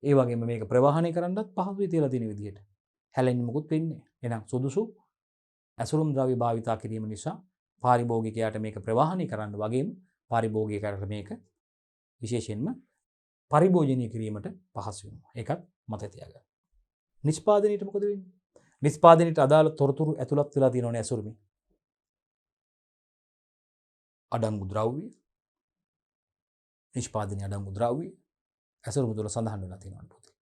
Speaker 1: ඒ වගේම මේක ප්‍රවාහණය කරන්නත් පහසුයි තියලා තියෙන විදිහට. හැලෙන්නේ මොකුත් වෙන්නේ නැහැ. එහෙනම් සුදුසු ඇසුරුම් ද්‍රව්‍ය භාවිතා කිරීම නිසා පාරිභෝගිකයාට මේක ප්‍රවාහණය කරන්න වගේම පාරිභෝගිකයාට මේක විශේෂයෙන්ම පරිභෝජනය කිරීමට පහසු වෙනවා. ඒකත් මතක තියාගන්න. නිෂ්පාදනයේට මොකද වෙන්නේ? නිෂ්පාදනයේට අදාළ තොරතුරු ඇතුළත් වෙලා තියෙනවනේ ඇසුරුමේ. අඩංගු ද්‍රව්‍ය, නිෂ්පාදනයේ අඩංගු ද්‍රව්‍ය ඇසුරුම තුළ සඳහන් වෙලා තියෙනවා පුතේ.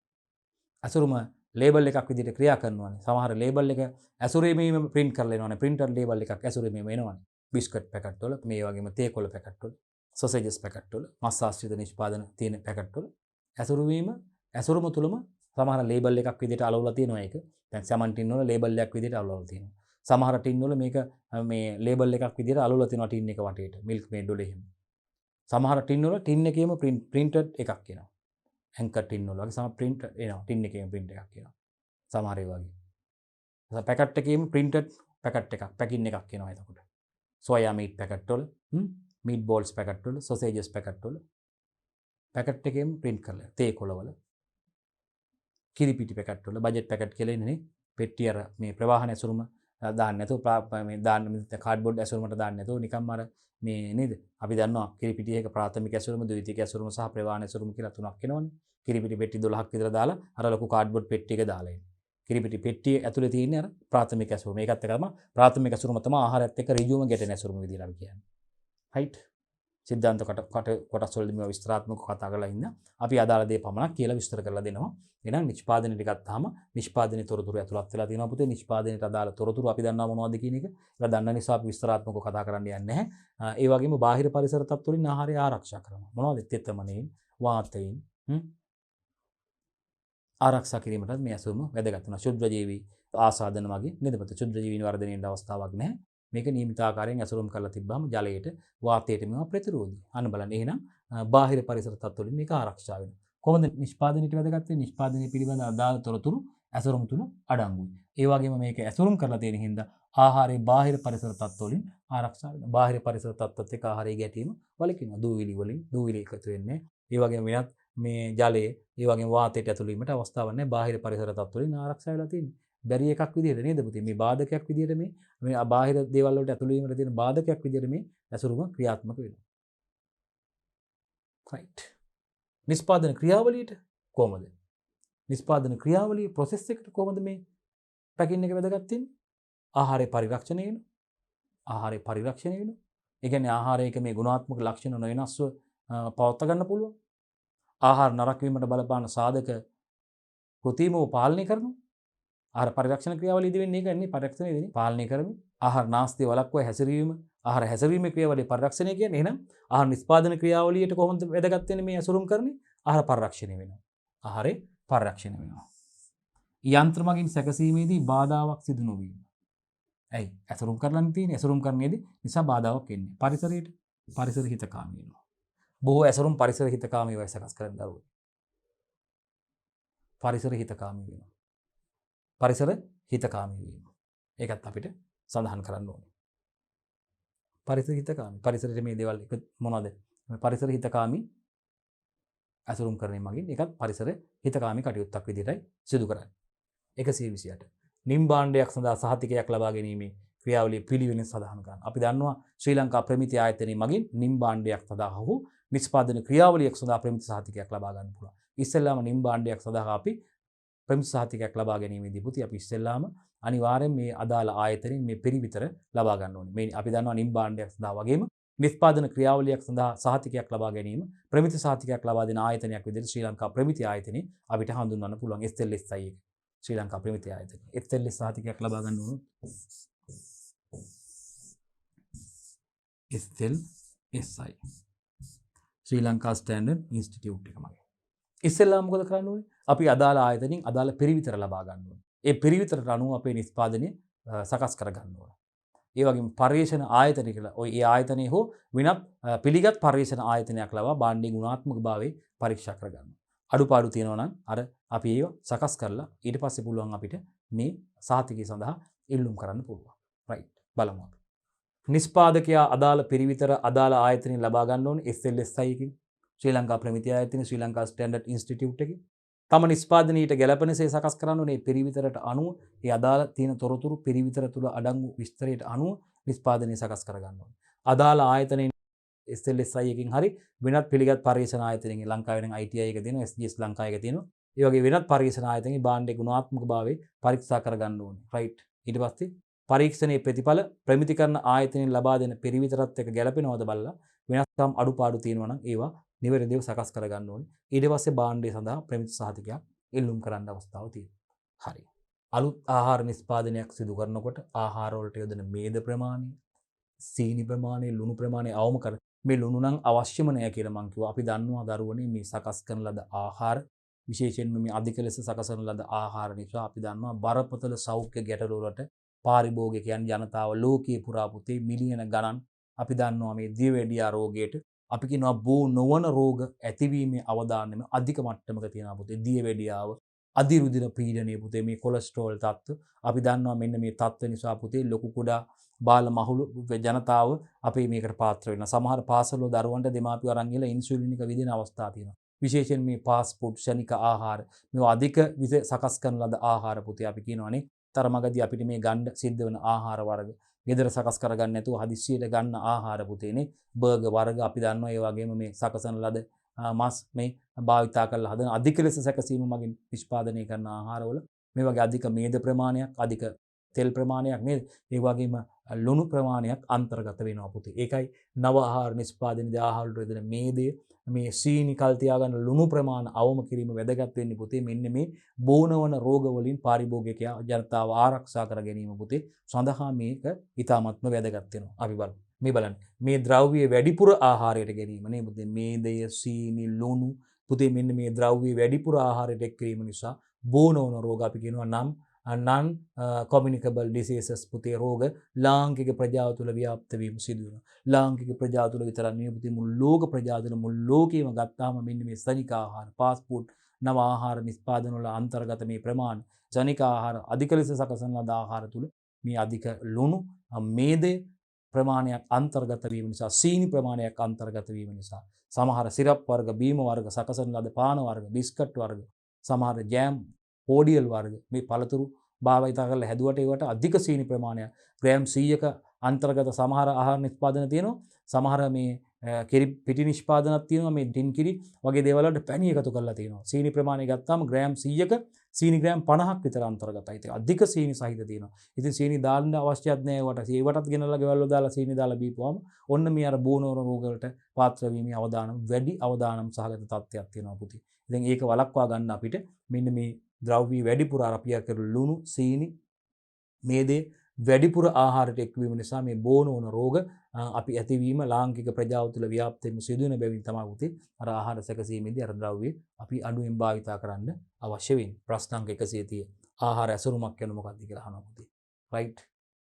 Speaker 1: ඇසුරුම ලේබල් එකක් විදිහට ක්‍රියා කරනවානේ. සමහර ලේබල් එක ඇසුරේමීම print කරලා එනවානේ. printed ලේබල් එකක් ඇසුරේමීම එනවානේ. බිස්කට් පැකට් වල, මේ වගේම තේ කොළ පැකට් වල, sausages පැකට් වල, මස් ආශ්‍රිත නිෂ්පාදන තියෙන පැකට් වල ඇසුරුම තුළම සමහර ලේබල් එකක් විදිහට අලවලා තියෙනවා ඒක. දැන් සමන් ටින් වල ලේබල් එකක් විදිහට අලවලා තියෙනවා. සමහර ටින් වල මේක මේ ලේබල් එකක් විදිහට අලවලා තියෙනවා ටින් එක වටේට. මිල්ක් මේඩ් වල එහෙම. සමහර ටින් වල ටින් එකේම printed එකක් එනවා. ඇන්කර් ටින් වල වගේ සමහර print එනවා. ටින් එකේම print එකක් එනවා. සමහර ඒ වගේ. පැකට් එකේම printed පැකට් එකක්, පැකින් එකක් එනවා එතකොට. සෝයා මීට් පැකට් වල, මීට් බෝල්ස් පැකට් වල, sausages පැකට් වල පැකට් එකේම print කරලා. තේ කොළ වල, කිරිපිටි පැකට් වල, බජට් පැකට් කියලා ඉන්නේ පෙට්ටිය අර මේ ප්‍රවාහන ඇසුරුම දාන්න නැතුව මේ දාන්න කාඩ්බෝඩ් ඇසුරුමට දාන්න නැතුව නිකම්ම අර මේ නේද? අපි දන්නවා කිරිපිටි එක ප්‍රාථමික ඇසුරුම, ද්විතීයික ඇසුරුම සහ ප්‍රවාහන ඇසුරුම කියලා තුනක් වෙනවනේ. කිරිපිටි පෙට්ටි 12ක් විතර දාලා අර ලොකු කාඩ්බෝඩ් පෙට්ටි එක දාලා ඉන්නේ. කිරිපිටි පෙට්ටිය ඇතුලේ තියෙන අර ප්‍රාථමික ඇසුරුම. ඒකත් එකම ප්‍රාථමික ඇසුරුම තමයි ආහාරයත් එක්ක ඍජුවම ගැටෙන ඇසුරුම විදිහට අපි කියන්නේ. රයිට්. සිද්ධාන්ත කොටස් වලදී මේවා විස්තරාත්මකව කතා කරලා ඉන්න. අපි අදාළ දේ පමණක් කියලා විස්තර කරලා දෙනවා. එහෙනම් නිෂ්පාදනයට ගත්තාම නිෂ්පාදනයේ තොරතුරු ඇතුළත් වෙලා තියෙනවා පුතේ. නිෂ්පාදනයට අදාළ තොරතුරු අපි දන්නවා මොනවද කියන එක. ඒක දන්න නිසා අපි විස්තරාත්මකව කතා කරන්න යන්නේ නැහැ. ඒ වගේම බාහිර පරිසර තත්ත්ව වලින් ආහාරය ආරක්ෂා කරනවා. මොනවද? තෙතමනයෙන්, වාතයෙන්, ආරක්ෂා කිරීමටත් මේ ඇසුරුම වැදගත් වෙනවා. ශුද්ධ ජීවි ආසාදන වගේ නේද පුතේ? ශුද්ධ ජීවීන් වර්ධනය වෙන්න අවස්ථාවක් නැහැ. මේක නියමිත ආකාරයෙන් ඇසුරුම් කරලා තිබ්බම ජලයට, වාතයට මේවා ප්‍රතිරෝධී. අන්න බලන්න. එහෙනම් බාහිර පරිසර තත්ත්ව වලින් මේක ආරක්ෂා වෙනවා. කොහොමද නිෂ්පාදනයට වැදගත් වෙන්නේ? නිෂ්පාදනය පිළිබඳ අදාළ තොරතුරු ඇසුරුම් තුල අඩංගුයි. ඒ වගේම මේක ඇසුරුම් කරලා තියෙන හින්දා ආහාරයේ බාහිර පරිසර තත්ත්ව වලින් ආරක්ෂා වෙනවා. බාහිර පරිසර තත්ත්වත් එක්ක ආහාරය ගැටීම වළකිනවා. දූවිලි වලින් දූවිලි එකතු වෙන්නේ. ඒ වගේම වෙනත් මේ ජලය ඒ වගේම වාතයට ඇතුළු වීමට අවස්ථාවක් නැහැ. බාහිර පරිසර තත්ත්ව වලින් ආරක්ෂා වෙලා තියෙන්නේ. බැරි එකක් විදිහට නේද පුතේ? මේ බාධකයක් විදිහට මේ බාහිර දේවල් වලට ඇතුළු වීමට තියෙන බාධකයක් විදිහට මේ ඇසුරුම ක්‍රියාත්මක වෙනවා. right. නිෂ්පාදන ක්‍රියාවලියට කොහොමද? නිෂ්පාදන ක්‍රියාවලිය process එකට කොහොමද මේ පැකින් එක වැදගත් වෙන්නේ? ආහාරය පරිරක්ෂණය වෙනවා. ආහාරය පරිරක්ෂණය වෙනවා. ඒ කියන්නේ ආහාරයක මේ ගුණාත්මක ලක්ෂණ නොවෙනස්ව පවත්වා ගන්න පුළුවන්. ආහාර නරක වීමට බලපාන සාධක කෘත්‍රිමව පාලනය කරනවා. ආහාර පරිරක්ෂණ ක්‍රියාවලියදී වෙන්නේ ඒකනේ පරිරක්ෂණයේදී පාලනය කරමින් ආහාර නාස්තිය වළක්වා හැසිරීම ආහාර හැසිරීමේ ක්‍රියාවලිය පරිරක්ෂණය කියන්නේ එහෙනම් ආහාර නිෂ්පාදන ක්‍රියාවලියට කොහොමද වැදගත් වෙන්නේ මේ ඇසුරුම් කරන්නේ ආහාර පරිරක්ෂණය වෙනවා. ආහාරේ පරිරක්ෂණය වෙනවා. යන්ත්‍ර මගින් සැකසීමේදී බාධාවක් සිදු නොවීම. ඇයි? ඇසුරුම් කරලා තියෙන්නේ ඇසුරුම් කරන්නේදී නිසා බාධාවක් එන්නේ. පරිසරයට පරිසර හිතකාමී වෙනවා. බොහෝ ඇසුරුම් පරිසර හිතකාමී වයි සකස් කරන දරුවෝ. පරිසර හිතකාමී වෙනවා. පරිසර හිතකාමී වීම. ඒකත් අපිට සඳහන් කරන්න ඕනේ. පරිසර හිතකාමී. පරිසරයේ මේ දේවල් එක මොනවද? පරිසර හිතකාමී ඇසුරුම් කරන්නේ මගින් ඒකත් පරිසර හිතකාමී කටයුත්තක් විදිහටයි සිදු කරන්නේ. 128. නිම්බාණ්ඩයක් සඳහා සහතිකයක් ලබා ගැනීමේ ක්‍රියාවලිය පිළිවෙලින් සඳහන් කරනවා. අපි දන්නවා ශ්‍රී ලංකා ප්‍රමිති ආයතනයේ මගින් නිම්බාණ්ඩයක් සඳහා හෝ නිෂ්පාදන ක්‍රියාවලියක් සඳහා ප්‍රමිති සහතිකයක් ලබා ගන්න පුළුවන්. ඉස්සෙල්ලාම නිම්බාණ්ඩයක් සඳහා අපි ප්‍රමිති සහතිකයක් ලබා ගැනීමේදී පුතේ අපි ඉස්සෙල්ලාම අනිවාර්යෙන් මේ අදාළ ආයතනයෙන් මේ පිරිවිතර ලබා ගන්න ඕනේ. මේ අපි දන්නවා නිම්බාණ්ඩයක් සඳහා වගේම නිෂ්පාදන ක්‍රියාවලියක් සඳහා සහතිකයක් ලබා ගැනීම ප්‍රමිති සහතිකයක් ලබා දෙන ආයතනයක් විදිහට ශ්‍රී ලංකා ප්‍රමිති ආයතනයේ අපිට හඳුන්වන්න පුළුවන් SLSI එක. ශ්‍රී ලංකා ප්‍රමිති ආයතනය. SLS සහතිකයක් ලබා ගන්න ඕන. SLSI. ශ්‍රී ලංකා ස්ටෑන්ඩඩ් ඉන්ස්ටිටියුට් එක මගේ. ඉස්සෙල්ලා මොකද කරන්න ඕනේ? අපි අදාළ ආයතනයෙන් අදාළ පිරිවිතර ලබා ගන්න ඕනේ. ඒ පිරිවිතරට අනුව අපේ නිෂ්පාදනය සකස් කර ගන්න ඕනේ. ඒ වගේම පර්යේෂණ ආයතන කියලා ඔය ඒ ආයතනයේ හෝ වෙනත් පිළිගත් පර්යේෂණ ආයතනයක් ලබා භාණ්ඩයේ ගුණාත්මක භාවය පරීක්ෂා කර ගන්නවා. අඩුපාඩු තියෙනවා නම් අර අපි ඒව සකස් කරලා ඊට පස්සේ පුළුවන් අපිට මේ සහතිකය සඳහා ඉල්ලුම් කරන්න පුළුවන්. රයිට්. බලමු අපි. නිෂ්පාදකයා අදාළ පිරිවිතර අදාළ ආයතනයෙන් ලබා ගන්න ඕනේ SLSI එකකින්. ශ්‍රී ලංකා ප්‍රමිති ආයතනය ශ්‍රී ලංකා ස්ටෑන්ඩඩ් ඉන්ස්ටිටියුට් එකකින්. තම නිෂ්පාදනීයට ගැළපෙනසේ සකස් කරන්න ඕනේ පිරිවිතරට අනුව ඒ අදාළ තියෙන තොරතුරු පිරිවිතර තුල අඩංගු විස්තරයට අනුව නිෂ්පාදනය සකස් කර ගන්න ඕනේ. අදාළ ආයතනයෙන් SLSI එකකින් හරි වෙනත් පිළිගත් පර්යේෂණ ආයතනයකින් ලංකාවේ නම් ITI එක තියෙනවා SGS ලංකා එක තියෙනවා. ඒ වගේ වෙනත් පර්යේෂණ ආයතනකින් භාණ්ඩයේ ගුණාත්මක භාවය පරීක්ෂා කර ගන්න ඕනේ. රයිට්. ඊට පස්සේ පරීක්ෂණයේ ප්‍රතිඵල ප්‍රමිතිකරණ ආයතනයෙන් ලබා දෙන පිරිවිතරත් එක්ක ගැළපෙනවද බලලා වෙනස්කම් අඩුපාඩු තියෙනවා නම් ඒවා නිවැරදිව සකස් කර ගන්න ඕනේ. ඊට පස්සේ භාණ්ඩය සඳහා ප්‍රමිති සහතිකයක් ඉල්ලුම් කරන්න අවස්ථාව තියෙනවා. හරි. අලුත් ආහාර නිෂ්පාදනයක් සිදු කරනකොට ආහාර වලට යොදන මේද ප්‍රමාණය, සීනි ප්‍රමාණය, ලුණු ප්‍රමාණය අවම කර මේ ලුණු නම් අවශ්‍යම නෑ කියලා මං කිව්වා. අපි දන්නවා දරුවනේ මේ සකස් කරන ලද ආහාර විශේෂයෙන්ම මේ අධික ලෙස සකසන ලද ආහාර නිසා අපි දන්නවා බරපතල සෞඛ්‍ය ගැටලු වලට පාරිභෝගිකයන් ජනතාව ලෝකයේ පුරා පුතේ මිලියන ගණන් අපි දන්නවා මේ දියවැඩියා රෝගයට අපි කියනවා බෝ නොවන රෝග ඇතිවීමේ අවදානම අධික මට්ටමක තියෙනවා පුතේ. දියවැඩියාව, අධිරුධිර පීඩනය පුතේ, මේ කොලෙස්ටරෝල් තත්ත්ව අපි දන්නවා මෙන්න මේ තත්ත්ව නිසා පුතේ ලොකු කුඩා බාල මහලු ජනතාව අපි මේකට පාත්‍ර වෙනවා. සමහර පාසල්වල දරුවන්ට දෙමාපියෝ අරන් ගිහලා ඉන්සුලින් එක විදින අවස්ථා තියෙනවා. විශේෂයෙන් මේ ෆාස්ට් ෆුඩ් ශනික ආහාර මේවා අධික විස සකස් කරන ලද ආහාර පුතේ අපි කියනවානේ තරමගදී අපිට මේ ගන්න සිද්ධ වෙන ආහාර වර්ග ගෙදර සකස් කරගන්න නැතුව හදිස්සියට ගන්න ආහාර පුතේනේ බර්ගර් වර්ග අපි දන්නවා ඒ වගේම මේ සකසන ලද මස් මේ භාවිතා කරලා හදන අධික ලෙස සැකසීම මගින් නිෂ්පාදනය කරන ආහාරවල මේ වගේ අධික මේද ප්‍රමාණයක් අධික තෙල් ප්‍රමාණයක් නේද ඒ වගේම ලුණු ප්‍රමාණයක් අන්තර්ගත වෙනවා පුතේ. ඒකයි නව ආහාර නිෂ්පාදනයේදී ආහාර වලට දෙන මේදය මේ සීනි කල් තියාගන්න ලුණු ප්‍රමාණ අවම කිරීම වැදගත් වෙන්නේ පුතේ. මෙන්න මේ බෝනවන රෝග වලින් පාරිභෝගිකයා ජනතාව ආරක්ෂා කර ගැනීම පුතේ සඳහා මේක ඉතාමත්ම වැදගත් වෙනවා. අපි බලමු. මේ බලන්න. මේ ද්‍රව්‍ය වැඩිපුර ආහාරයට ගැනීම නේ පුතේ. මේදය, සීනි, ලුණු පුතේ මෙන්න මේ ද්‍රව්‍ය වැඩිපුර ආහාරයට එක් කිරීම නිසා බෝනවන රෝග අපි කියනවා නම් non communicable diseases පුතේ රෝග ලාංකික ප්‍රජාව තුළ ව්‍යාප්ත වීම සිදු වෙනවා. ලාංකික ප්‍රජාව තුළ විතරක් නෙවෙයි පුතේ මුළු ලෝක ප්‍රජාව තුළ මුළු ලෝකෙම ගත්තාම මෙන්න මේ සනික ආහාර, ෆාස්ට් ෆුඩ්, නව ආහාර නිෂ්පාදන වල අන්තර්ගත මේ ප්‍රමාණ සනික ආහාර අධික ලෙස සකසන ලද ආහාර තුළ මේ අධික ලුණු, මේදය, ප්‍රමාණයක් අන්තර්ගත වීම නිසා සීනි ප්‍රමාණයක් අන්තර්ගත වීම නිසා සමහර සිරප් වර්ග බීම වර්ග සකසන ලද පාන වර්ග බිස්කට් වර්ග සමහර ජෑම් පෝඩියල් වර්ග මේ පළතුරු භාවිත කරලා හැදුවට ඒවට අධික සීනි ප්‍රමාණයක් ග්‍රෑම් 100ක අන්තර්ගත සමහර ආහාර නිෂ්පාදන තියෙනවා සමහර මේ කිරි පිටි නිෂ්පාදනක් තියෙනවා මේ ටින් කිරි වගේ දේවල් වලට පැණි එකතු කරලා තියෙනවා සීනි ප්‍රමාණය ගත්තාම ග්‍රෑම් 100ක සීනි ග්‍රෑම් 50ක් විතර අන්තර්ගතයි ඒක අධික සීනි සහිත තියෙනවා ඉතින් සීනි දාන්න අවශ්‍යත් නැහැ ඒවටත් ගෙනල්ලා ගෙවල් වල දාලා සීනි දාලා බීපුවාම ඔන්න මේ අර බෝනෝර රෝග වලට පාත්‍ර වීමේ අවදානම් වැඩි අවදානම් සහගත තත්ත්වයක් තියෙනවා පුතේ ඉතින් ඒක වළක්වා ගන්න අපිට මෙන්න මේ ද්‍රව්‍ය වැඩිපුර අරපියා කරන ලුණු සීනි මේ දේ වැඩිපුර ආහාරයට එක්වීම නිසා මේ බෝනෝන රෝග අපි ඇතිවීම ලාංකික ප්‍රජාව තුළ ව්‍යාප්තයෙන්ම සිදුවෙන බැවින් තමයි පුතේ අර ආහාර සැකසීමේදී අර ද්‍රව්‍ය අපි අඩුවෙන් භාවිතා කරන්න අවශ්‍ය වෙන්නේ. ප්‍රශ්න අංක 130 ආහාර ඇසුරුමක් කියන්නේ මොකක්ද කියලා අහනවා පුතේ. රයිට්.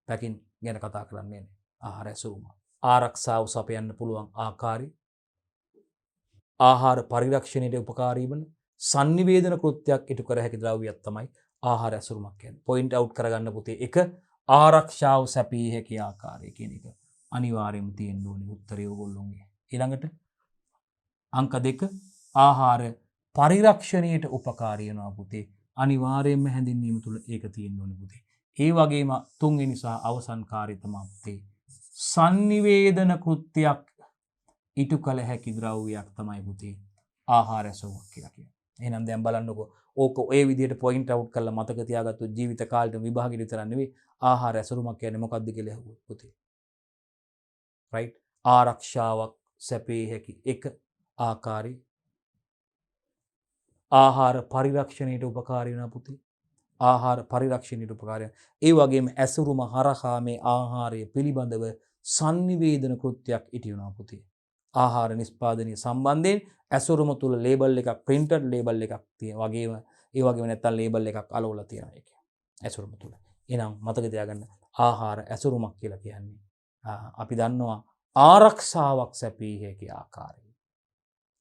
Speaker 1: පැකින් ගැන කතා කරන්නේ ආහාර ඇසුරුම. ආරක්ෂාව සපයන්න පුළුවන් ආකාරي ආහාර පරිරක්ෂණයට උපකාරී වන sannivedana කෘත්‍යයක් ඉටු කර හැකි ද්‍රව්‍යයක් තමයි ආහාර ඇසුරුමක් කියන්නේ. පොයින්ට් අවුට් කරගන්න පුතේ. එක ආරක්ෂාව සැපී හැකි ආකාරය කියන එක අනිවාර්යයෙන්ම තියෙන්න ඕනේ උත්තරය ඕගොල්ලෝගේ. ඊළඟට අංක 2 ආහාර පරිරක්ෂණයට උපකාරී වෙනවා පුතේ. අනිවාර්යයෙන්ම හැඳින්වීම තුල ඒක තියෙන්න ඕනේ පුතේ. ඒ වගේම තුන්වෙනි සහ අවසන් කාර්යය තමයි පුතේ. sannivedana කෘත්‍යයක් ඉටු කළ හැකි ද්‍රව්‍යයක් තමයි පුතේ ආහාර ඇසුරුමක් කියලා කියන්නේ. එහෙනම් දැන් බලන්නකෝ ඕක ඔය විදිහට පොයින්ට් අවුට් කරලා මතක තියාගත්තොත් ජීවිත කාලෙට විභාගෙට විතර නෙවෙයි ආහාර ඇසුරුමක් කියන්නේ මොකක්ද කියලා අහුවොත් පුතේ. රයිට් ආරක්ෂාවක් සැපේ හැකි එක ආකාරي ආහාර පරිරක්ෂණයට උපකාරී වෙන පුතේ. ආහාර පරිරක්ෂණයට උපකාරය. ඒ වගේම ඇසුරුම හරහා මේ ආහාරය පිළිබඳව sannivedana කෘත්‍යයක් ඉටි වෙනවා පුතේ. ආහාර නිෂ්පාදනය සම්බන්ධයෙන් ඇසුරුම තුල ලේබල් එකක් printed ලේබල් එකක් තියෙනවා. ඒ වගේම නැත්තම් ලේබල් එකක් අලවලා තියෙනවා ඒක. ඇසුරුම තුල. එහෙනම් මතක තියාගන්න ආහාර ඇසුරුමක් කියලා කියන්නේ අපි දන්නවා ආරක්ෂාවක් සැපී හැකි ආකාරය.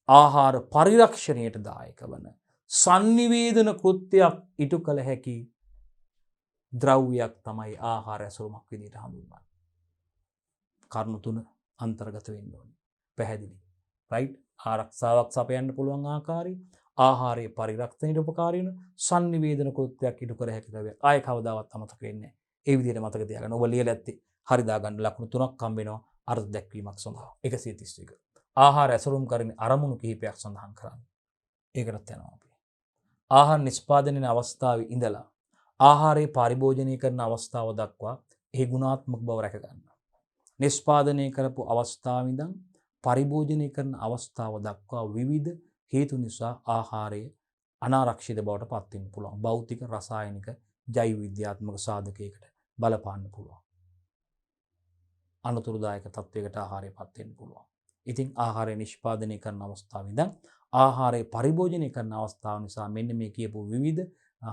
Speaker 1: ආහාර පරිරක්ෂණයට දායක වන sannivedana කෘත්‍යයක් ඉටු කළ හැකි ද්‍රව්‍යයක් තමයි ආහාර ඇසුරුමක් විදිහට හඳුන්වන්නේ. කරුණු තුන අන්තර්ගත වෙන්න ඕනේ. පැහැදිලි. රයිට් ආරක්ෂාවක් සපයන්න පුළුවන් ආකාරي ආහාරයේ පරිරක්ෂණයට උපකාරී වෙන sannivedana කෘත්‍යයක් ඉටු කර හැකි ද්‍රව්‍යයක්. ආයේ කවදාවත් අමතක වෙන්නේ නැහැ. ඒ විදිහට මතක තියාගන්න. ඔබ ලියලා ඇත්තේ හරි දාගන්න ලකුණු 3ක් හම්බ වෙනවා අර්ථ දැක්වීමක් සඳහා. 131. ආහාර ඇසුරුම් කරන්නේ අරමුණු කිහිපයක් සඳහන් කරන්නේ. ඒකටත් යනවා අපි. ආහාර නිෂ්පාදනයේ අවස්ථාවේ ඉඳලා ආහාරය පරිභෝජනය කරන අවස්ථාව දක්වා එහි ගුණාත්මක බව රැක ගන්නවා. නිෂ්පාදනය කරපු අවස්ථාවේ ඉඳන් පරිභෝජනය කරන අවස්ථාව දක්වා විවිධ හේතු නිසා ආහාරය අනාරක්ෂිත බවට පත් වෙන්න පුළුවන්. භෞතික, රසායනික, ජෛව විද්‍යාත්මක සාධකයකට බලපාන්න පුළුවන්. අනුතුරුදායක තත්වයකට ආහාරය පත් වෙන්න පුළුවන්. ඉතින් ආහාරය නිෂ්පාදනය කරන අවස්ථාවේ ඉඳන් ආහාරය පරිභෝජනය කරන අවස්ථාව නිසා මෙන්න මේ කියපු විවිධ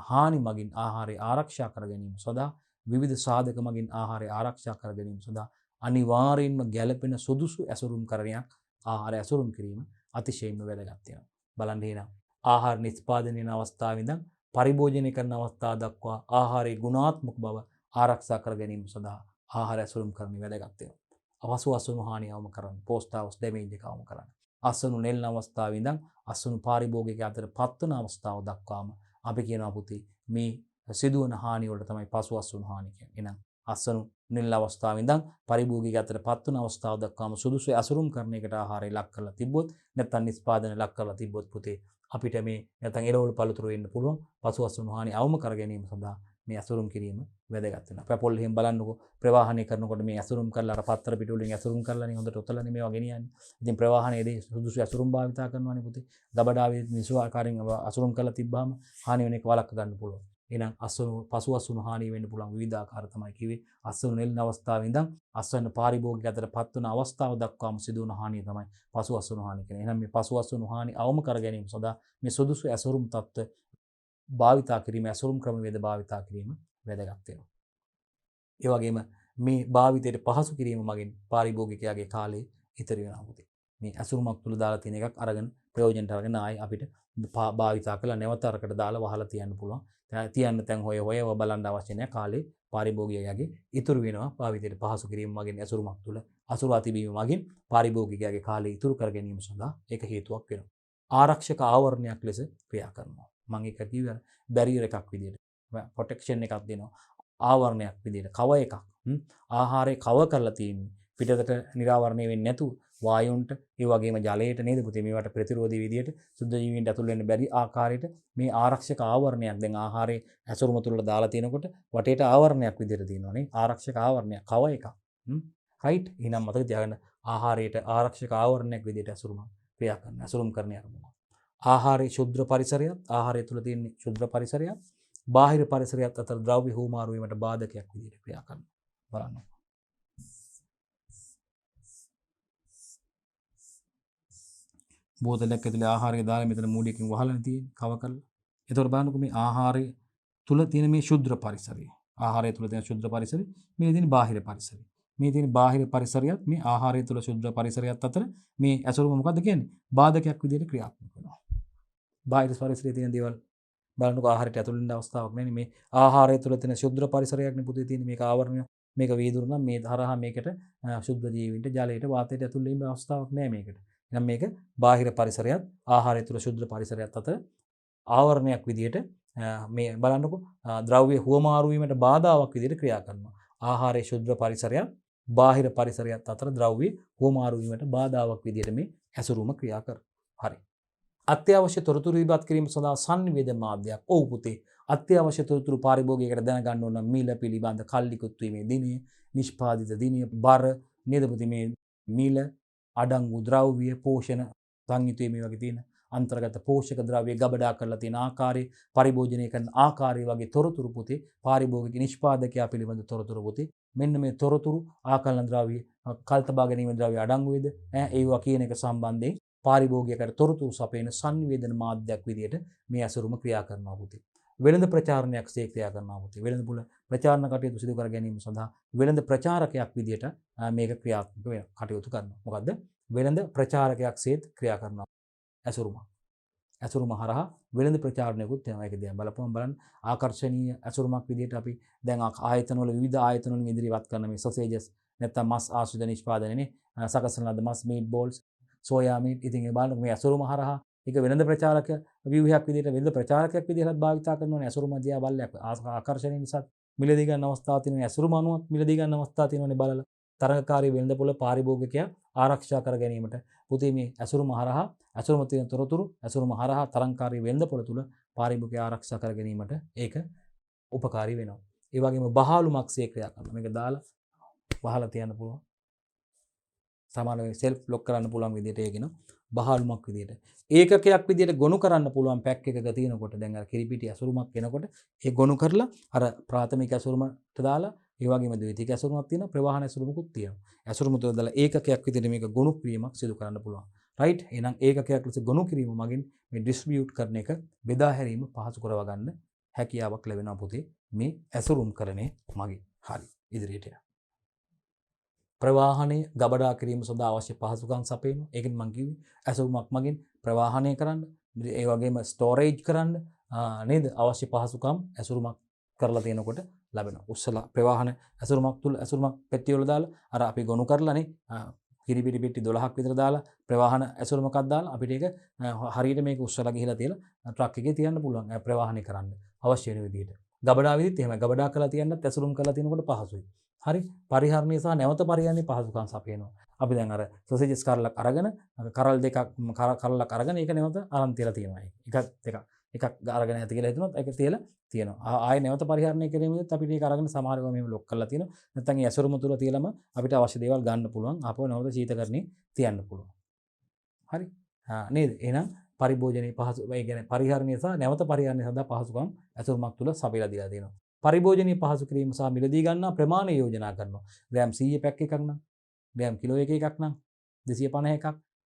Speaker 1: හානි මගින් ආහාරය ආරක්ෂා කර ගැනීම සඳහා විවිධ සාධක මගින් ආහාරය ආරක්ෂා කර ගැනීම සඳහා අනිවාර්යෙන්ම ගැළපෙන සුදුසු ඇසුරුම් කරණයක් ආහාර ඇසුරුම් කිරීම අතිශයින්ම වැදගත් වෙනවා. බලන්න එහෙනම් ආහාර නිෂ්පාදනය කරන අවස්ථාවේ ඉඳන් පරිභෝජනය කරන අවස්ථාව දක්වා ආහාරයේ ගුණාත්මක බව ආරක්ෂා කර ගැනීම සඳහා ආහාර ඇසුරුම් කරන්නේ වැදගත් වෙනවා. අවසු අසුණු හානිය අවම කරන්න, පෝස්ට් හවුස් ඩැමේජ් එක අවම කරන්න. අසුණු නෙල්න අවස්ථාවේ ඉඳන් අසුණු පාරිභෝගිකය අතර පත්වන අවස්ථාව දක්වාම අපි කියනවා පුතේ මේ සිදුවන හානිය වලට තමයි පසු අසුණු හානි කියන්නේ. එහෙනම් අසුණු නෙල්න අවස්ථාවේ ඉඳන් පාරිභෝගිකය අතර පත්වන අවස්ථාව දක්වාම සුදුසු ඇසුරුම් කරන්නයකට ආහාරය ලක් කරලා තිබ්බොත් නැත්නම් නිෂ්පාදනය ලක් කරලා තිබ්බොත් පුතේ අපිට මේ නැත්නම් එළවලු පළතුරු වෙන්න පුළුවන් පසු අසුණු හානි අවම කර ගැනීම සඳහා මේ ඇසුරුම් කිරීම වැදගත් වෙනවා. පැපොල් එහෙම බලන්නකෝ ප්‍රවාහනය කරනකොට මේ ඇසුරුම් කරලා අර පත්තර පිටු වලින් ඇසුරුම් කරලානේ හොඳට ඔතලනේ මේවා ගෙනියන්නේ. ඉතින් ප්‍රවාහනයේදී සුදුසු ඇසුරුම් භාවිතා කරනවානේ පුතේ. දබඩාවේ නිසු ආකාරයෙන් ඇසුරුම් කරලා තිබ්බාම හානි වෙන එක වළක්ව ගන්න පුළුවන්. එහෙනම් අසුණු පසු අසුණු හානි වෙන්න පුළුවන් විවිධ ආකාර තමයි කිව්වේ. අසුණු නෙල්න අවස්ථාවේ ඉඳන් අසුණු පාරිභෝගික අතර පත්වන අවස්ථාව දක්වාම සිදුවන හානිය තමයි පසු අසුණු හානි කියන්නේ. එහෙනම් මේ පසු අසුණු හානි අවම කර ගැනීම සඳහා මේ සුදුසු ඇසුරුම් තත්ත්ව භාවිතා කිරීම ඇසුරුම් ක්‍රමවේද භාවිතා කිරීම වැදගත් වෙනවා. ඒ වගේම මේ භාවිතයට පහසු කිරීම මගින් පාරිභෝගිකයාගේ කාලය ඉතිරි වෙනවා පුතේ. මේ ඇසුරුමක් තුල දාලා තියෙන එකක් අරගෙන ප්‍රයෝජනට අරගෙන ආයි අපිට භාවිතා කරලා නැවත අරකට දාලා වහලා තියන්න පුළුවන්. තියන්න තැන් හොය බලන්න අවශ්‍ය නැහැ. කාලේ පාරිභෝගිකයාගේ ඉතුරු වෙනවා භාවිතයට පහසු කිරීම මගින් ඇසුරුමක් තුල අසුරා තිබීම මගින් පාරිභෝගිකයාගේ කාලය ඉතුරු කර ගැනීම සඳහා ඒක හේතුවක් වෙනවා. ආරක්ෂක ආවරණයක් ලෙස ක්‍රියා කරනවා. මම ඒක කිව්වා බැරියර් එකක් විදියට. ප්‍රොටෙක්ෂන් එකක් දෙනවා. ආවරණයක් විදියට කව එකක්. ආහාරය කව කරලා තියෙන්නේ. පිටතට නිරාවරණය වෙන්නේ නැතුව වායුන්ට ඒ වගේම ජලයට නේද පුතේ මේවට ප්‍රතිරෝධී විදියට සුද්ධ ජීවීන්ට ඇතුල් වෙන්න බැරි ආකාරයට මේ ආරක්ෂක ආවරණයක් දැන් ආහාරයේ ඇසුරුම තුල දාලා තිනකොට වටේට ආවරණයක් විදියට තියෙනවානේ ආරක්ෂක ආවරණයක් කව එකක් රයිට් එහෙනම් මතක තියාගන්න ආහාරයට ආරක්ෂක ආවරණයක් විදියට ඇසුරුම ක්‍රියා කරන ඇසුරුම් කරන අරමුණ ආහාරයේ ශුද්ධ පරිසරයත් ආහාරය තුල තියෙන ශුද්ධ පරිසරයත් බාහිර පරිසරයත් අතර ද්‍රව්‍ය හුවමාරු වීමට බාධකයක් විදියට ක්‍රියා කරනවා බලන්න බෝතලයක් ඇතුලේ ආහාරය දාලා මෙතන මූඩියකින් වහලා තියෙන්නේ කව කරලා. ඒතකොට බලන්නකො මේ ආහාරය තුල තියෙන මේ ශුද්ධ පරිසරය. ආහාරය තුල තියෙන ශුද්ධ පරිසරය මේ තියෙන බාහිර පරිසරය. මේ තියෙන බාහිර පරිසරයත් මේ ආහාරය තුල ශුද්ධ පරිසරයත් අතර මේ ඇසුරුම මොකද්ද කියන්නේ? බාධකයක් විදිහට ක්‍රියාත්මක වෙනවා. බාහිර පරිසරයේ තියෙන දේවල් බලන්නකො ආහාරයට ඇතුළු වෙන අවස්ථාවක් නෙවෙයි මේ ආහාරය තුල තියෙන ශුද්ධ පරිසරයක් නේ පුතේ තියෙන මේක ආවරණය මේක වීදුරු නම් මේ හරහා මේකට ශුද්ධ ජීවීන්ට ජලයට වාතයට ඇතුළු වෙන අවස්ථාවක් නෑ මේකට. එහෙනම් මේක බාහිර පරිසරයත් ආහාරය තුල ශුද්ධ පරිසරයත් අතර ආවරණයක් විදියට මේ බලන්නකො ද්‍රව්‍ය හුවමාරු වීමට බාධාවක් විදියට ක්‍රියා කරනවා. ආහාරයේ ශුද්ධ පරිසරයත් බාහිර පරිසරයත් අතර ද්‍රව්‍ය හුවමාරු වීමට බාධාවක් විදියට මේ ඇසුරුම ක්‍රියා කරනවා. හරි. අත්‍යවශ්‍ය තොරතුරු ඉදිරිපත් කිරීම සඳහා සංනිවේදන මාධ්‍යයක්. ඔව් පුතේ. අත්‍යවශ්‍ය තොරතුරු පාරිභෝගිකයට දැනගන්න ඕන මිල පිළිබඳ කල්ලිකුත් වීමේ දිනය, නිෂ්පාදිත දිනය, බර නේද පුතේ මේ මිල අඩංගු ද්‍රව්‍ය පෝෂණ සංයුතිය මේ වගේ තියෙන අන්තර්ගත පෝෂක ද්‍රව්‍ය ගබඩා කරලා තියෙන ආකාරය පරිභෝජනය කරන ආකාරය වගේ තොරතුරු පුතේ පාරිභෝගික නිෂ්පාදකයා පිළිබඳ තොරතුරු පුතේ මෙන්න මේ තොරතුරු ආකලන ද්‍රව්‍ය කල්තබා ගැනීම ද්‍රව්‍ය අඩංගු වේද ඒවා කියන එක සම්බන්ධයෙන් පාරිභෝගිකයට තොරතුරු සපයන සංනිවේදන මාධ්‍යයක් විදියට මේ ඇසුරුම ක්‍රියා කරනවා පුතේ වෙළඳ ප්‍රචාරණයක් සේ ක්‍රියා කරනවා පුතේ වෙළඳ පුල ප්‍රචාරණ කටයුතු සිදු කර ගැනීම සඳහා වෙළඳ ප්‍රචාරකයක් විදියට මේක ක්‍රියාත්මක වෙන කටයුතු කරනවා මොකද්ද වෙළඳ ප්‍රචාරකයක් සේත් ක්‍රියා කරනවා ඇසුරුම හරහා වෙළඳ ප්‍රචාරණයකුත් වෙනවා ඒක දිහා බලපුවම බලන්න ආකර්ෂණීය ඇසුරුමක් විදියට අපි දැන් ආයතන වල විවිධ ආයතන වලින් ඉදිරිපත් කරන මේ සොසේජස් නැත්නම් මස් ආශ්‍රිත නිෂ්පාදනනේ සකසන ලද මස් මීට් බෝල්ස් සෝයා මීට් ඉතින් ඒ බලන්න මේ ඇසුරුම හරහා ඒක වෙළඳ ප්‍රචාරක ව්‍යුහයක් විදිහට වෙළඳ ප්‍රචාරකයක් විදිහට භාවිතා කරනවානේ ඇසුරුම දිහා බලලා ආකර්ෂණීය නිසා මිලදී ගන්න අවස්ථාවක් තියෙනවා ඇසුරුම අනුව මිලදී ගන්න අවස්ථාවක් තියෙනවානේ බලලා තරඟකාරී වෙළඳ පොළ පාරිභෝගිකයා ආරක්ෂා කර ගැනීමට පුතේ මේ ඇසුරුම හරහා ඇසුරුම තියෙන තොරතුරු ඇසුරුම හරහා තරඟකාරී වෙළඳ පොළ තුල පාරිභෝගිකයා ආරක්ෂා කර ගැනීමට ඒක උපකාරී වෙනවා. ඒ වගේම බහාලුමක් සේ ක්‍රියා කරනවා. මේක දාලා වහලා තියන්න පුළුවන්. සමානව සෙල්ෆ් ලොක් කරන්න පුළුවන් විදිහට ඒකින බහාලුමක් විදිහට. ඒකකයක් විදිහට ගොනු කරන්න පුළුවන් පැක් එකක තියෙනකොට දැන් අර කිරිපිටි ඇසුරුමක් එනකොට ඒ ගොනු කරලා අර ප්‍රාථමික ඇසුරුමට දාලා ඒ වගේම ද්විතීයික ඇසුරුමක් තියෙනවා ප්‍රවාහන ඇසුරුමකුත් තියෙනවා. ඇසුරුම තුළ දාලා ඒකකයක් විදිහට මේක ගොනු කිරීමක් සිදු කරන්න පුළුවන්. රයිට්? එහෙනම් ඒකකයක් ලෙස ගොනු කිරීම මගින් මේ ඩිස්ට්‍රිබියුට් කරන එක බෙදා හැරීම පහසු කරව ගන්න හැකියාවක් ලැබෙනවා පුතේ මේ ඇසුරුම් කරන්නේ මගින්. හරි. ඉදිරියට යන්න. ප්‍රවාහනය ගබඩා කිරීම සඳහා අවශ්‍ය පහසුකම් සපයනවා. ඒකෙන් මම කිව්වේ ඇසුරුමක් මගින් ප්‍රවාහනය කරන්න, ඒ වගේම ස්ටෝරේජ් කරන්න නේද? අවශ්‍ය පහසුකම් ඇසුරුමක් කරලා තියෙනකොට ලැබෙනවා. උස්සලා ප්‍රවාහන ඇසුරුමක් තුල ඇසුරුමක් පෙට්ටිය වල දාලා අර අපි ගොනු කරලානේ කිරිපිටි පෙට්ටි 12ක් විතර දාලා ප්‍රවාහන ඇසුරුමක් දාලා අපිට ඒක හරියට මේක උස්සලා ගිහිලා තියලා ට්‍රක් එකේ තියන්න පුළුවන් ප්‍රවාහනය කරන්න අවශ්‍ය වෙන විදිහට. ගබඩා විදිහත් එහෙමයි. ගබඩා කරලා තියන්නත් ඇසුරුම් කරලා තිනකොට පහසුයි. හරි පරිහරණය සහ නැවත පරිහරණය පහසුකම් සපයනවා. අපි දැන් අර සොසේජස් කරලක් අරගෙන කරල් දෙකක් කරලක් අරගෙන ඒක නැවත අරන් තියලා තියෙනවා. එකක් අරගෙන ඇති කියලා හිතනොත් ඒක තියලා තියෙනවා. ආයෙ නැවත පරිහරණය කිරීමෙත් අපිට ඒක අරගෙන සමහර ඒවා මෙහෙම ලොක් කරලා තියෙනවා. නැත්නම් ඒ ඇසුරුම තුල තියලම අපිට අවශ්‍ය දේවල් ගන්න පුළුවන්. ආපහු නැවත ශීතකරණේ තියන්න පුළුවන්. හරි. නේද? එහෙනම් පරිභෝජනයේ පහසු ඒ කියන්නේ පරිහරණය සහ නැවත පරිහරණය සඳහා පහසුකම් ඇසුරුමක් තුල සපයලා දීලා තියෙනවා. පරිභෝජනීය පහසු කිරීම සහ මිලදී ගන්නා ප්‍රමාණය යෝජනා කරනවා. ග්‍රෑම් 100 පැක් එකක් නම්, ග්‍රෑම් කිලෝ එකක් නම් 250 එකක්,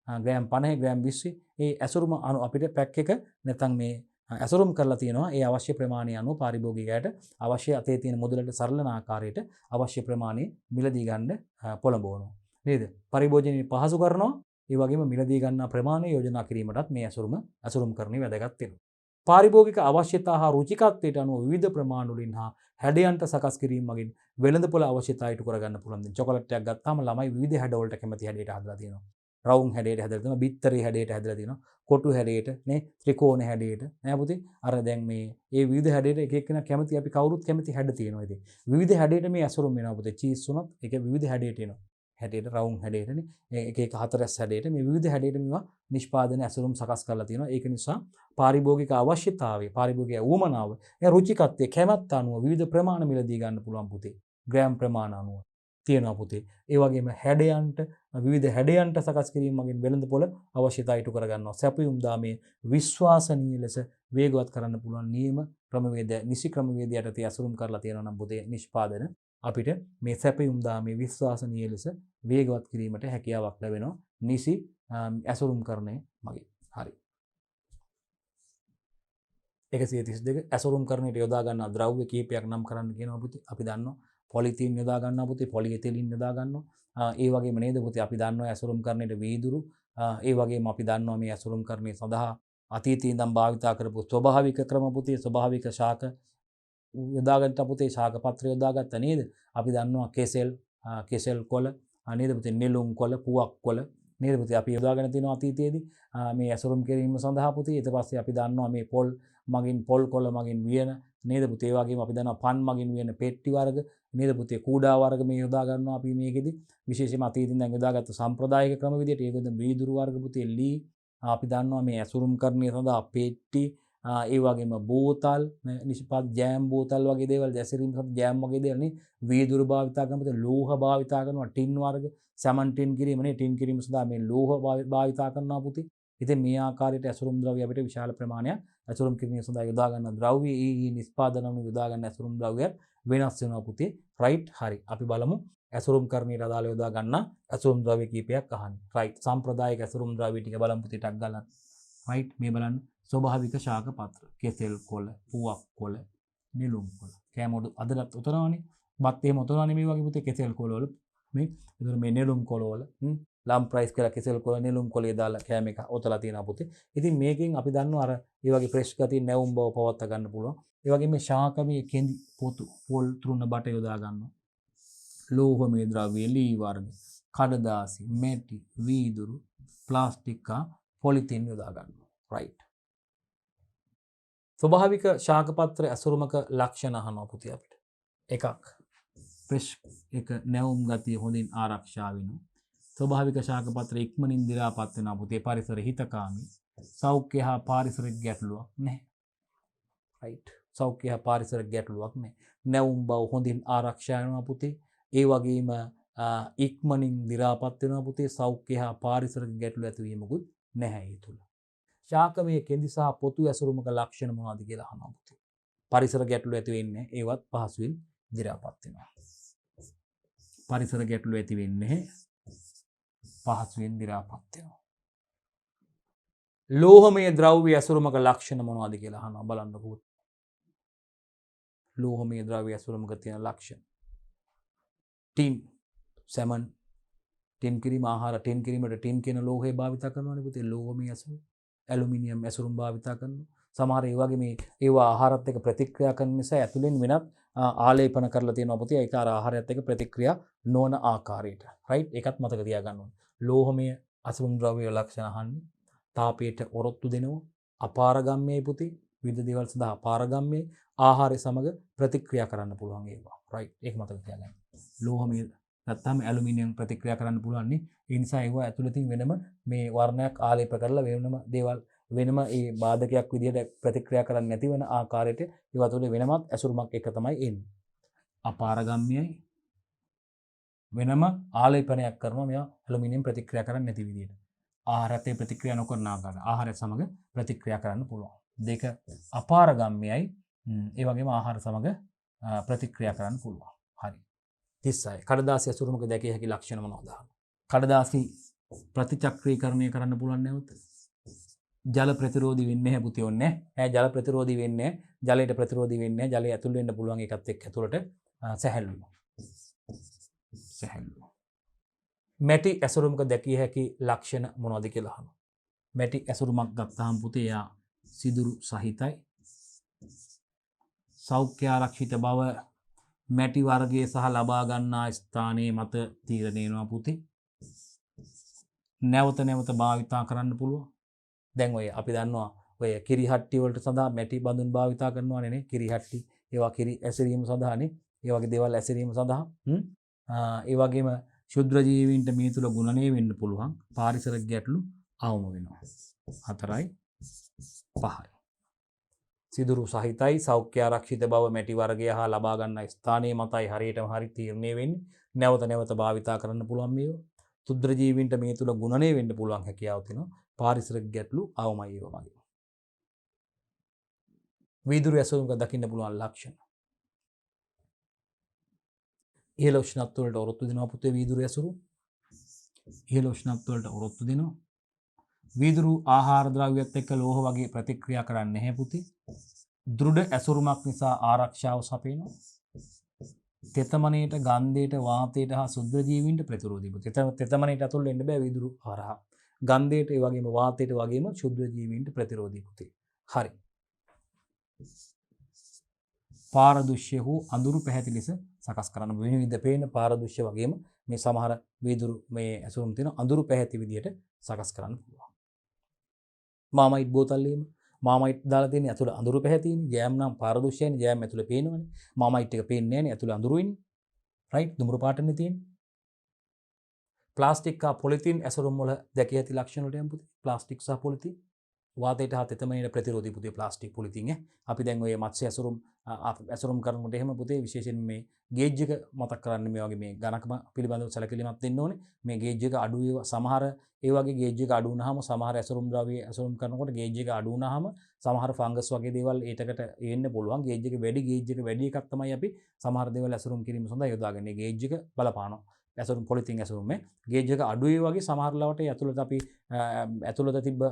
Speaker 1: ග්‍රෑම් 50, ග්‍රෑම් 20 ඒ ඇසුරුම අනු අපිට පැක් එක නැත්නම් මේ ඇසුරුම් කරලා තියෙනවා. ඒ අවශ්‍ය ප්‍රමාණය අනුව පාරිභෝගිකයාට අවශ්‍ය අතේ තියෙන මුදලට සරලන ආකාරයට අවශ්‍ය ප්‍රමාණය මිලදී ගන්න පොළඹවනවා. නේද? පරිභෝජනීය පහසු කරනවා. ඒ වගේම මිලදී ගන්නා ප්‍රමාණය යෝජනා කිරීමටත් මේ ඇසුරුම් කරන්නේ වැදගත් වෙනවා. පාරිභෝගික අවශ්‍යතා හා රුචිකත්වයට අනුව විවිධ ප්‍රමාණ වලින් හා හැඩයන්ට සකස් කිරීම මගින් වෙළඳපොළ අවශ්‍යතා ඉටු කරගන්න පුළුවන්. දැන් චොකලට් එකක් ගත්තාම ළමයි විවිධ හැඩවලට කැමති හැඩයට හදලා තියෙනවා. රවුම් හැඩයට හදලා තියෙනවා, බිත්තරේ හැඩයට හදලා තියෙනවා, කොටු හැඩයට නේ, ත්‍රිකෝණ හැඩයට නෑ පුතේ. අර දැන් මේ විවිධ හැඩයට එක එක්කෙනා කැමති, අපි කවුරුත් කැමති හැඩ තියෙනවා. ඉතින් විවිධ හැඩයට මේ ඇසුරුම් වෙනවා පුතේ. චීස් උනත් ඒක විවිධ හැඩයට එනවා. හැඩයට රවුම් හැඩයටනේ, එක එක හතරස් හැඩයට මේ විවිධ හැඩයට මේවා නිෂ්පාදන ඇසුරුම් සකස් කරලා තියෙනවා. ඒක නිසා පාරිභෝගික අවශ්‍යතාවය, පාරිභෝගික උවමනාව, ඒ රුචිකත්වයේ කැමැත්ත අනුව විවිධ ප්‍රමාණ මිලදී ගන්න පුළුවන් පුතේ. ග්‍රෑම් ප්‍රමාණ අනුව තියෙනවා පුතේ. ඒ වගේම හැඩයන්ට, විවිධ හැඩයන්ට සකස් කිරීම මගින් වෙළඳපොළ අවශ්‍යතා ඉටු කරගන්නවා. සැපයුම් දාමේ විශ්වාසනීය ලෙස වේගවත් කරන්න පුළුවන් නියම ක්‍රමවේද, නිසි ක්‍රමවේද යටතේ ඇසුරුම් කරලා තියෙනවා නම් පුතේ නිෂ්පාදන අපිට මේ සැපයුම් දාමේ විශ්වාසනීය ලෙස වේගවත් කිරීමට හැකියාවක් ලැබෙනවා නිසි ඇසුරුම් කරණය මගින්. හරි. 132 ඇසුරුම් කරණයට යොදා ගන්නා ද්‍රව්‍ය කීපයක් නම් කරන්න කියනවා පුතේ. අපි දන්නවා පොලිතීන් යොදා ගන්නවා පුතේ, පොලිඑතිලීන් යොදා ගන්නවා. ඒ වගේම නේද පුතේ අපි දන්නවා ඇසුරුම් කරණයට වීදුරු, ඒ වගේම අපි දන්නවා මේ ඇසුරුම් කරණය සඳහා අතීතයේ ඉඳන් භාවිතා කරපු ස්වභාවික ක්‍රම පුතේ, ස්වභාවික ශාක යොදාගත්ත පුතේ, ශාක පත්‍ර යොදාගත්ත නේද? අපි දන්නවා කෙසෙල් කොළ නේද පුතේ, නෙළුම් කොළ, පුවක් කොළ නේද පුතේ අපි යොදාගෙන තියෙනවා අතීතයේදී මේ ඇසුරුම් කිරීම සඳහා පුතේ. ඊට පස්සේ අපි දන්නවා මේ පොල් මගින්, පොල් කොළ මගින් වියන නේද පුතේ. ඒ වගේම අපි දන්නවා පන් මගින් වියන පෙට්ටි වර්ග නේද පුතේ, කූඩා වර්ග මේ යොදා ගන්නවා අපි මේකෙදි. විශේෂයෙන්ම අතීතයෙන් දැන් යොදාගත්ත සම්ප්‍රදායික ක්‍රම විදිහට ඒකද වීදුරු වර්ග පුතේ, ලී අපි දන්නවා මේ ඇසුරුම් කරණය සඳහා පෙට්ටි, ඒ වගේම බෝතල්, නිෂ්පාද ජෑම් බෝතල් වගේ දේවල්, ඇසිරීම සඳහා ජෑම් වගේ දේවල් නේ වීදුරු භාවිතා කරනවා. ලෝහ භාවිතා කරනවා, ටින් වර්ග, සැමන් ටින් කිරීම නේ, ටින් කිරීම සඳහා මේ ලෝහ භාවිතා කරනවා පුතේ. ඉතින් මේ ආකාරයට ඇසුරුම් ද්‍රව්‍ය අපිට විශාල ප්‍රමාණයක් ඇසුරුම් කිරීම සඳහා යොදා ගන්න ද්‍රව්‍ය, ඒ නිෂ්පාදන අනුව යොදා ගන්න ඇසුරුම් ද්‍රව්‍යයන් වෙනස් වෙනවා පුතේ. රයිට්. හරි. අපි බලමු ඇසුරුම් කරණයට අදාළ යොදා ගන්න ඇසුරුම් ද්‍රව්‍ය කීපයක් අහන්න. රයිට්. සම්ප්‍රදායික ඇසුරුම් ද්‍රව්‍ය ටික බලමු පුතේ ටක් ගාලා. රයිට්. මේ බලන්න. ස්වභාවික ශාක පත්‍ර, කෙසෙල් කොළ, පුවක් කොළ, නෙළුම් කොළ. කෑමෝඩු අදලත් උතරනවානේ. බත් එහෙම උතරනවානේ මේ වගේ පුතේ කෙසෙල් කොළ වල. මේ ඒතර මේ නෙළුම් කොළ වල ලම් ප්‍රයිස් කියලා කෙසෙල් කොළ, නෙළුම් කොළේ දාලා කෑම එක උතලා තියෙනවා පුතේ. ඉතින් මේකෙන් අපි දන්නවා අර ඒ වගේ ෆ්‍රෙෂ් ගතිය, නැවුම් බව පවත්වා ගන්න පුළුවන්. ඒ වගේම මේ ශාකමේ කෙඳි, පොතු, පොල්, තෘණ බට යොදා ගන්නවා. ලෝහමය ද්‍රව්‍ය, ලී වර්ග, කඩදාසි, මැටි, වීදුරු, ප්ලාස්ටික් හා පොලිතීන් යොදා ගන්නවා. රයිට්. ස්වභාවික ශාක පත්‍ර ඇසුරුමක ලක්ෂණ අහනවා පුතේ අපිට. එකක්, ෆ්‍රෙෂ් එක නැවුම් ගතිය හොඳින් ආරක්ෂා වෙනවා. ස්වභාවික ශාක පත්‍ර ඉක්මනින් දි รา පත් වෙනවා පුතේ. පරිසර හිතකාමී. සෞඛ්‍ය හා පාරිසරික ගැටලුවක් නැහැ. රයිට්. සෞඛ්‍ය හා පාරිසරික ගැටලුවක් නැහැ. නැවුම් බව හොඳින් ආරක්ෂා වෙනවා පුතේ. ඒ වගේම ඉක්මනින් දි รา පත් වෙනවා පුතේ. සෞඛ්‍ය හා පාරිසරික ගැටලු ඇතිවීමකුත් නැහැ ඒ තුල. ශාකමය කෙඳි සහ පොතු ඇසුරුමක ලක්ෂණ මොනවද කියලා අහනවා පුතේ. පරිසර ගැටලු ඇති වෙන්නේ ඒවත් පහසුවෙන් දි รา පත් වෙනවා. පරිසර ගැටලු ඇති වෙන්නේ පහසුවෙන් දි รา පත් වෙනවා. ලෝහමය ද්‍රව්‍ය ඇසුරුමක ලක්ෂණ මොනවද කියලා අහනවා බලන්නකෝ. ලෝහමය ද්‍රව්‍ය ඇසුරුමක තියෙන ලක්ෂණ. ටින්, සැමන්, ටින් කිරීම, ආහාර ටින් කිරීමට ටින් කියන ලෝහය භාවිත කරනවානේ පුතේ. ලෝහමය ඇසුරු, ඇලුමිනියම් ඇසුරුම් භාවිත කරනවා. සමහර ඒ වගේ මේ ඒවා ආහාරත් එක්ක ප්‍රතික්‍රියා කරන නිසා ඇතුලෙන් වෙනත් ආලේපන කරලා තියෙනවා පුතේ. ඒක අර ආහාරයත් එක්ක ප්‍රතික්‍රියා නොවන ආකාරයට. රයිට්. ඒකත් මතක තියාගන්න ඕනේ. ලෝහමය ඇසුරුම් ද්‍රව්‍ය ලක්ෂණ අහන්නේ. තාපයට ඔරොත්තු දෙනවා. අපාරගම්‍යයි පුතේ. විවිධ දේවල් සඳහා අපාරගම්‍යයි. ආහාරය සමග ප්‍රතික්‍රියා කරන්න පුළුවන් ඒවා. රයිට්. ඒක මතක තියාගන්න. ලෝහමය නැත්නම් ඇලුමිනියම් ප්‍රතික්‍රියා කරන්න පුළුවන් නේ. ඒ නිසා ඒවා ඇතුළතින් වෙනම මේ වර්ණයක් ආලේප කරලා වෙනම දේවල් වෙනම ඒ බාධකයක් විදිහට ප්‍රතික්‍රියා කරන්නේ නැති වෙන ආකාරයට ඒවා තුළ වෙනමත් ඇසුරුමක් එක තමයි එන්නේ. අපාරගම්‍යයි වෙනම ආලේපනයක් කරනවා මේවා ඇලුමිනියම් ප්‍රතික්‍රියා කරන්නේ නැති විදිහට. ආහාරයට ප්‍රතික්‍රියා නොකරන ආකාරය. ආහාරය සමග ප්‍රතික්‍රියා කරන්න පුළුවන්. දෙක අපාරගම්‍යයි ඒ වගේම ආහාර සමග ප්‍රතික්‍රියා කරන්න පුළුවන්. හරි. 36. කඩදාසි ඇසුරුමක දැකිය හැකි ලක්ෂණ මොනවද? කඩදාසි ප්‍රතිචක්‍රීකරණය කරන්න පුළුවන් නැවත. ජල ප්‍රතිරෝධී වෙන්නේ නැහැ පුතේ ඔන්නේ. ජල ප්‍රතිරෝධී වෙන්නේ ජලයට ප්‍රතිරෝධී වෙන්නේ ජලය ඇතුල් වෙන්න පුළුවන් එකත් එක්ක ඇතුළට සැහැල්ලු. මැටි ඇසුරුමක දැකිය හැකි ලක්ෂණ මොනවද කියලා අහනවා. මැටි ඇසුරුමක් ගත්තාම පුතේ යා සිදුරු සහිතයි. සෞඛ්‍ය ආරක්ෂිත බව මැටි වර්ගයේ සහ ලබා ගන්නා ස්ථානයේ මත තීරණය වෙනවා පුතේ. නැවත නැවත භාවිතා කරන්න පුළුවන්. දැන් ඔය අපි දන්නවා ඔය කිරිහට්ටි වලට සඳහා මැටි බඳුන් භාවිතා කරනවානේ නේ. කිරිහට්ටි ඒවා කිරි ඇසිරීම සඳහානේ. ඒ වගේ දේවල් ඇසිරීම සඳහා. ඒ වගේම ශුද්‍ර ජීවීන්ට මේ තුල ගුණණය වෙන්න පුළුවන්. පාරිසරික ගැටලු අවම වෙනවා. 4යි 5යි. සිදුරු සහිතයි සෞඛ්‍ය ආරක්ෂිත බව මැටි වර්ගය හා ලබා ගන්න ස්ථානයේ මතයි හරියටම හරි තීරණය වෙන්නේ. නැවත නැවත භාවිතා කරන්න පුළුවන් මේවා. ශුද්‍ර ජීවීන්ට මේ තුල ගුණණය වෙන්න පුළුවන් හැකියාව තියෙනවා. පාරිසරික ගැටලු අවමයි ඒවා වගේ. වීදුරු ඇසුරුමක දකින්න පුළුවන් ලක්ෂණ. ඉහළ උෂ්ණත්ව වලට ඔරොත්තු දෙනවා පුතේ වීදුරු ඇසුරු. ඉහළ උෂ්ණත්ව වලට ඔරොත්තු දෙනවා. වීදුරු ආහාර ද්‍රව්‍යත් එක්ක ලෝහ වගේ ප්‍රතික්‍රියා කරන්නේ නැහැ පුතේ. දෘಢ ඇසුරුමක් නිසා ආරක්ෂාව සපයනවා. තෙතමනේට, ගන්ධයට, වාතයට හා ශුද්‍ර ජීවීන්ට ප්‍රතිරෝධී පුතේ. තෙතමනේට ඇතුල් වෙන්න බෑ වීදුරු හරහා. ගන්ධයට, ඒ වගේම වාතයට වගේම ශුද්‍ර ජීවීන්ට ප්‍රතිරෝධී පුතේ. හරි. පාරදෘශ්‍ය හෝ අඳුරු පැහැති ලෙස සකස් කරන්න විවිධ පේන පාරදෘශ්‍ය වගේම මේ සමහර වීදුරු මේ ඇසුරුම් තියෙන අඳුරු පැහැති විදියට සකස් කරන්න පුළුවන්. මාමයිට් බෝතල්ලේම මාමයිට් දාලා තියෙන ඇතුළ අඳුරු පැහැතිනේ. ජෑම් නම් පාරදෘශ්‍යයනේ. ජෑම් ඇතුළ පේනවනේ. මාමයිට් එක පේන්නේ නැහනේ. ඇතුළ අඳුරුයිනේ. රයිට් දුඹුරු පාටනේ තියෙන්නේ. ප්ලාස්ටික් හා පොලිතීන් ඇසුරුම් වල දැකිය හැකි ලක්ෂණ වලට යමු පුතේ. ප්ලාස්ටික් සහ පොලිතීන් වාතයට හා තෙතමනේට ප්‍රතිරෝධී පුතේ ප්ලාස්ටික් පොලිතීන් අපි දැන් ඔය මත්ස්‍ය ඇසුරුම් කරනකොට එහෙම පුතේ විශේෂයෙන් මේ ගේජ් එක මතක් කරන්න මේ වගේ මේ ඝනකම පිළිබඳව සැලකිලිමත් වෙන්න ඕනේ. මේ ගේජ් එක අඩු ඒවා සමහර ඒ වගේ ගේජ් එක අඩු වුනහම සමහර ඇසුරුම් ද්‍රව්‍ය ඇසුරුම් කරනකොට ගේජ් එක අඩු වුනහම සමහර ෆංගස් වගේ දේවල් ඒටකට එන්න පුළුවන්. ගේජ් එක වැඩි එකක් තමයි අපි සමහර දේවල් ඇසුරුම් කිරීම සඳහා යොදාගන්නේ. ගේජ් එක බලපානවා. ඇසුරුම් පොලිතින් ඇසුරුමේ ගේජ් එක අඩු ඒ වගේ සමහර ලාවට ඇතුළත අපි ඇතුළත තිබ්බ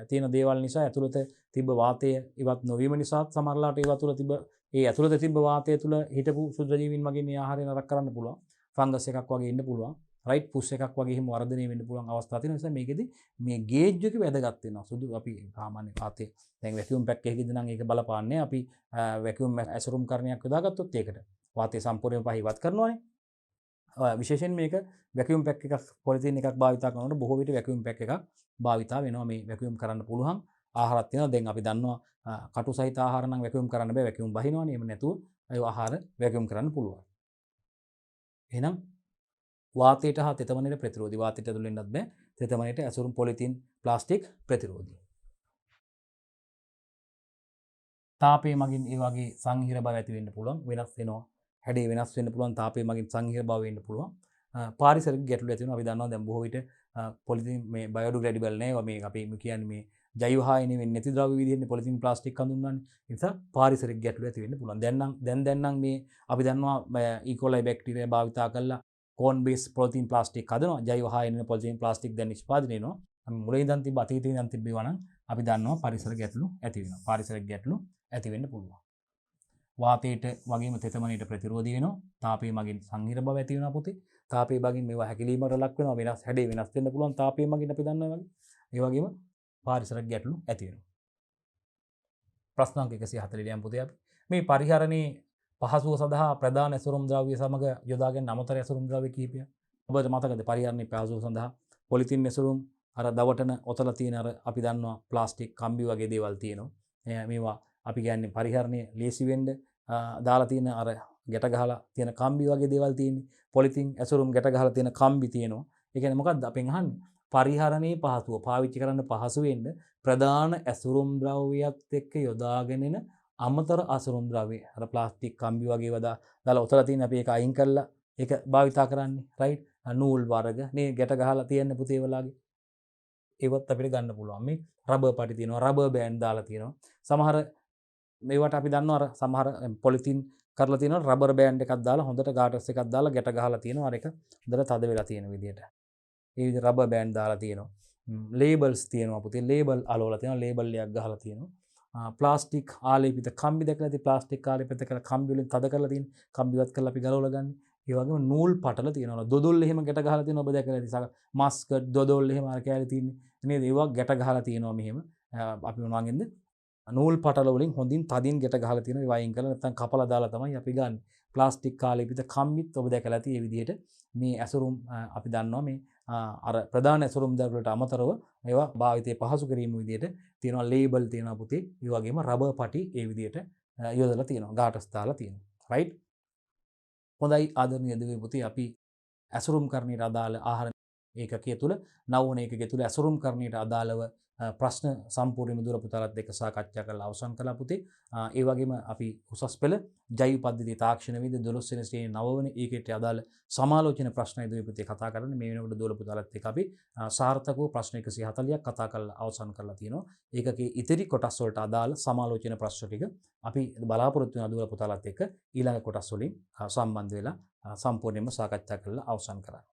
Speaker 1: තියෙන දේවල් නිසා ඇතුළත තිබ්බ වාතය ඉවත් නොවීම නිසා සමහර ලාවට ඒව තුළ තිබ්බ ඒ ඇතුළත තිබ්බ වාතය තුළ හිටපු ශුද්ධ ජීවීන් වගේ මේ ආහාරය නරක කරන්න පුළුවන්. ෆංගස් එකක් වගේ ඉන්න පුළුවන්. රයිට් පුෂ් එකක් වගේ එහෙම වර්ධනය වෙන්න පුළුවන් අවස්ථා තියෙන නිසා මේකෙදි මේ ගේජ් එක වැදගත් වෙනවා. සුදු අපි සාමාන්‍ය වාතය දැන් වැකියුම් පැක් එකකින්ද නම් ඒක බලපාන්නේ අපි වැකියුම් ඇසුරුම් කරණයක් යොදාගත්තොත් ඒකට වාතය සම්පූර්ණයෙන්ම පහිවත් කරනවානේ. විශේෂයෙන් මේක වැකියුම් පැක් එකක් පොලිතීන් එකක් භාවිතා කරනකොට බොහෝ විට වැකියුම් පැක් එකක් භාවිතා වෙනවා. මේ වැකියුම් කරන්න පුළුවන් ආහාරات තියෙනවා. දැන් අපි දන්නවා කටු සහිත ආහාර නම් වැකියුම් කරන්න බෑ. වැකියුම් බහිනවනේ. එහෙම නැතුව ඒ ආහාර වැකියුම් කරන්න පුළුවන්. එහෙනම් වාතයට හා තෙතමනේට ප්‍රතිරෝධී. වාතයට ඇතුල් වෙන්නත් බෑ. තෙතමනේට ඇසුරුම් පොලිතීන් ප්ලාස්ටික් ප්‍රතිරෝධී. තාපය මගින් ඒ වගේ සංහිර බව ඇති වෙන්න පුළුවන්. වෙනස් වෙනවා. හැඩේ වෙනස් වෙන්න පුළුවන්. තාපය මගින් සංහිර බව වෙන්න පුළුවන්. පාරිසරික ගැටලු ඇති වෙනවා. අපි දන්නවා දැන් බොහෝ විට පොලිතීන් මේ බයෝඩිග්‍රේඩබල් නෑ. මේ අපි කියන්නේ මේ ජෛව හායනය වෙන්නේ නැති ද්‍රව්‍ය විදිහට පොලිතීන් ප්ලාස්ටික් හඳුන්වන්නේ. ඒ නිසා පාරිසරික ගැටලු ඇති වෙන්න පුළුවන්. දැන් නම් මේ අපි දන්නවා ඊකෝලයි බැක්ටීරියා භාවිතා කරලා කෝන් බේස් පොලිතීන් ප්ලාස්ටික් හදනවා. ජෛව හායනය පොලිතීන් ප්ලාස්ටික් දැන් නිෂ්පාදනය වෙනවා. මුලින් ඉඳන් තිබ්බ අතීතේ ඉඳන් තිබ්බේවා නම් අපි දන්නවා පරිසර ගැටලු ඇති වෙනවා. පාරිසරික ගැටලු ඇති වෙන්න පුළුවන්. වාතයට වගේම තෙතමනේට ප්‍රතිරෝධී වෙනවා. තාපය මගින් සංහිර බව ඇති වෙනවා පුතේ. තාපය මගින් මේවා හැකිලීමකට ලක් වෙනවා. වෙනස් හැඩේ වෙනස් වෙන්න පුළුවන් තාපය මගින් අපි දන්නවා වගේ. ඒ වගේම පාරිසරික ගැටලු ඇති වෙනවා. ප්‍රශ්න අංක 140 යම් පුතේ අපි මේ පරිහරණයේ පහසුව සඳහා ප්‍රධාන ඇසුරුම් ද්‍රව්‍ය සමග යොදාගෙන අමතර ඇසුරුම් ද්‍රව්‍ය කීපයක් ඔබට මතකද? පරිහරණයේ පහසුව සඳහා පොලිතින් ඇසුරුම් අර දවටන ඔතල තියෙන අර අපි දන්නවා ප්ලාස්ටික් කම්බි වගේ දේවල් තියෙනවා. මේවා අපි කියන්නේ පරිහරණයේ ලේසි වෙන්න දාලා තියෙන අර ගැට ගහලා තියෙන කම්බි වගේ දේවල් තියෙන්නේ. පොලිතින් ඇසුරුම් ගැට ගහලා තියෙන කම්බි තියෙනවා. ඒ කියන්නේ මොකක්ද අපෙන් අහන්නේ? පරිහරණයේ පහසුව පාවිච්චි කරන්න පහසු වෙන්න ප්‍රධාන ඇසුරුම් ද්‍රව්‍යයත් එක්ක යොදාගෙන එන අමතර අසුරුම් ද්‍රව්‍ය අර ප්ලාස්ටික් කම්බි වගේ වදා දාලා ඔතල තියෙන අපි ඒක අයින් කරලා ඒක භාවිතා කරන්නේ. රයිට් නූල් වර්ග මේ ගැට ගහලා තියෙන පුතේ වලාගේ ඒවත් අපිට ගන්න පුළුවන්. මේ රබර් පටි තියෙනවා, රබර් බෑන්ඩ් දාලා තියෙනවා. සමහර මේවට අපි දන්නවා අර සමහර පොලිතින් කරලා තියෙනවා රබර් බෑන්ඩ් එකක් දාලා හොඳට ගාටර්ස් එකක් දාලා ගැට ගහලා තියෙනවා. අර එක හොඳට තද වෙලා තියෙන විදිහට. ඒ විදිහට රබර් බෑන්ඩ් දාලා තියෙනවා. ලේබල්ස් තියෙනවා පුතේ. ලේබල් අලවලා තියෙනවා. ලේබල් එකක් ගහලා තියෙනවා. ප්ලාස්ටික් ආලේපිත කම්බි දැකලා තියෙන ප්ලාස්ටික් ආලේපිත කරලා කම්බි වලින් තද කරලා තියෙන කම්බිවත් කරලා අපි ගලවලා ගන්න. ඒ වගේම නූල් පටල තියෙනවා. දොදොල් එහෙම ගැට ගහලා තියෙනවා ඔබ දැකලා ඇති. මස්කට් දොදොල් එහෙම අර කෑලි තියෙන්නේ. නේද? ඒවා ගැට ගහලා තියෙනවා මෙහෙම. අපි මොනවාගෙන්ද? නූල් පටල වලින් හොඳින් තදින් ගැට ගහලා තියෙනවා. ඒ වයින් කරලා නැත්නම් කපලා දාලා තමයි අපි ගන්න. ප්ලාස්ටික් කාලේපිට කම්බිත් ඔබ දැකලා ඇති. මේ විදිහට මේ ඇසුරුම් අපි දන්නවා මේ අර ප්‍රධාන ඇසුරුම් දරවලට අමතරව ඒවා භාවිතයේ පහසු කිරීම විදිහට තියෙනවා. ලේබල් තියෙනවා පුතේ. ඒ වගේම රබර් පටි ඒ විදිහට යොදලා තියෙනවා. ගාටස් දාලා තියෙනවා. රයිට්? හොඳයි ආදරණීය දෙවියන් පුතේ අපි ඇසුරුම් කරන්නට අදාළ ආහාර ඒකකය තුළ නවවන ඒකකය තුළ ඇසුරුම් කරන්නට අදාළව ප්‍රශ්න සම්පූර්ණයෙන්ම දුර පුතාලත් එක්ක සාකච්ඡා කරලා අවසන් කළා පුතේ. ඒ වගේම අපි උසස් පෙළ ජෛව පද්ධති තාක්ෂණ විද්‍ය 12 වෙනි ශ්‍රේණියේ 9 වෙනි ඒකයට අදාළ සමාලෝචන ප්‍රශ්න ඉදිරි පුතේ කතා කරන්නේ. මේ වෙනකොට දුර පුතාලත් එක්ක අපි සාර්ථකව ප්‍රශ්න 140ක් කතා කරලා අවසන් කරලා තියෙනවා. ඒකකේ ඉතිරි කොටස් වලට අදාළ සමාලෝචන ප්‍රශ්න ටික අපි බලාපොරොත්තු වෙන දුර පුතාලත් එක්ක ඊළඟ කොටස් වලින් සම්බන්ධ වෙලා සම්පූර්ණයෙන්ම සාකච්ඡා කරලා අවසන් කරා.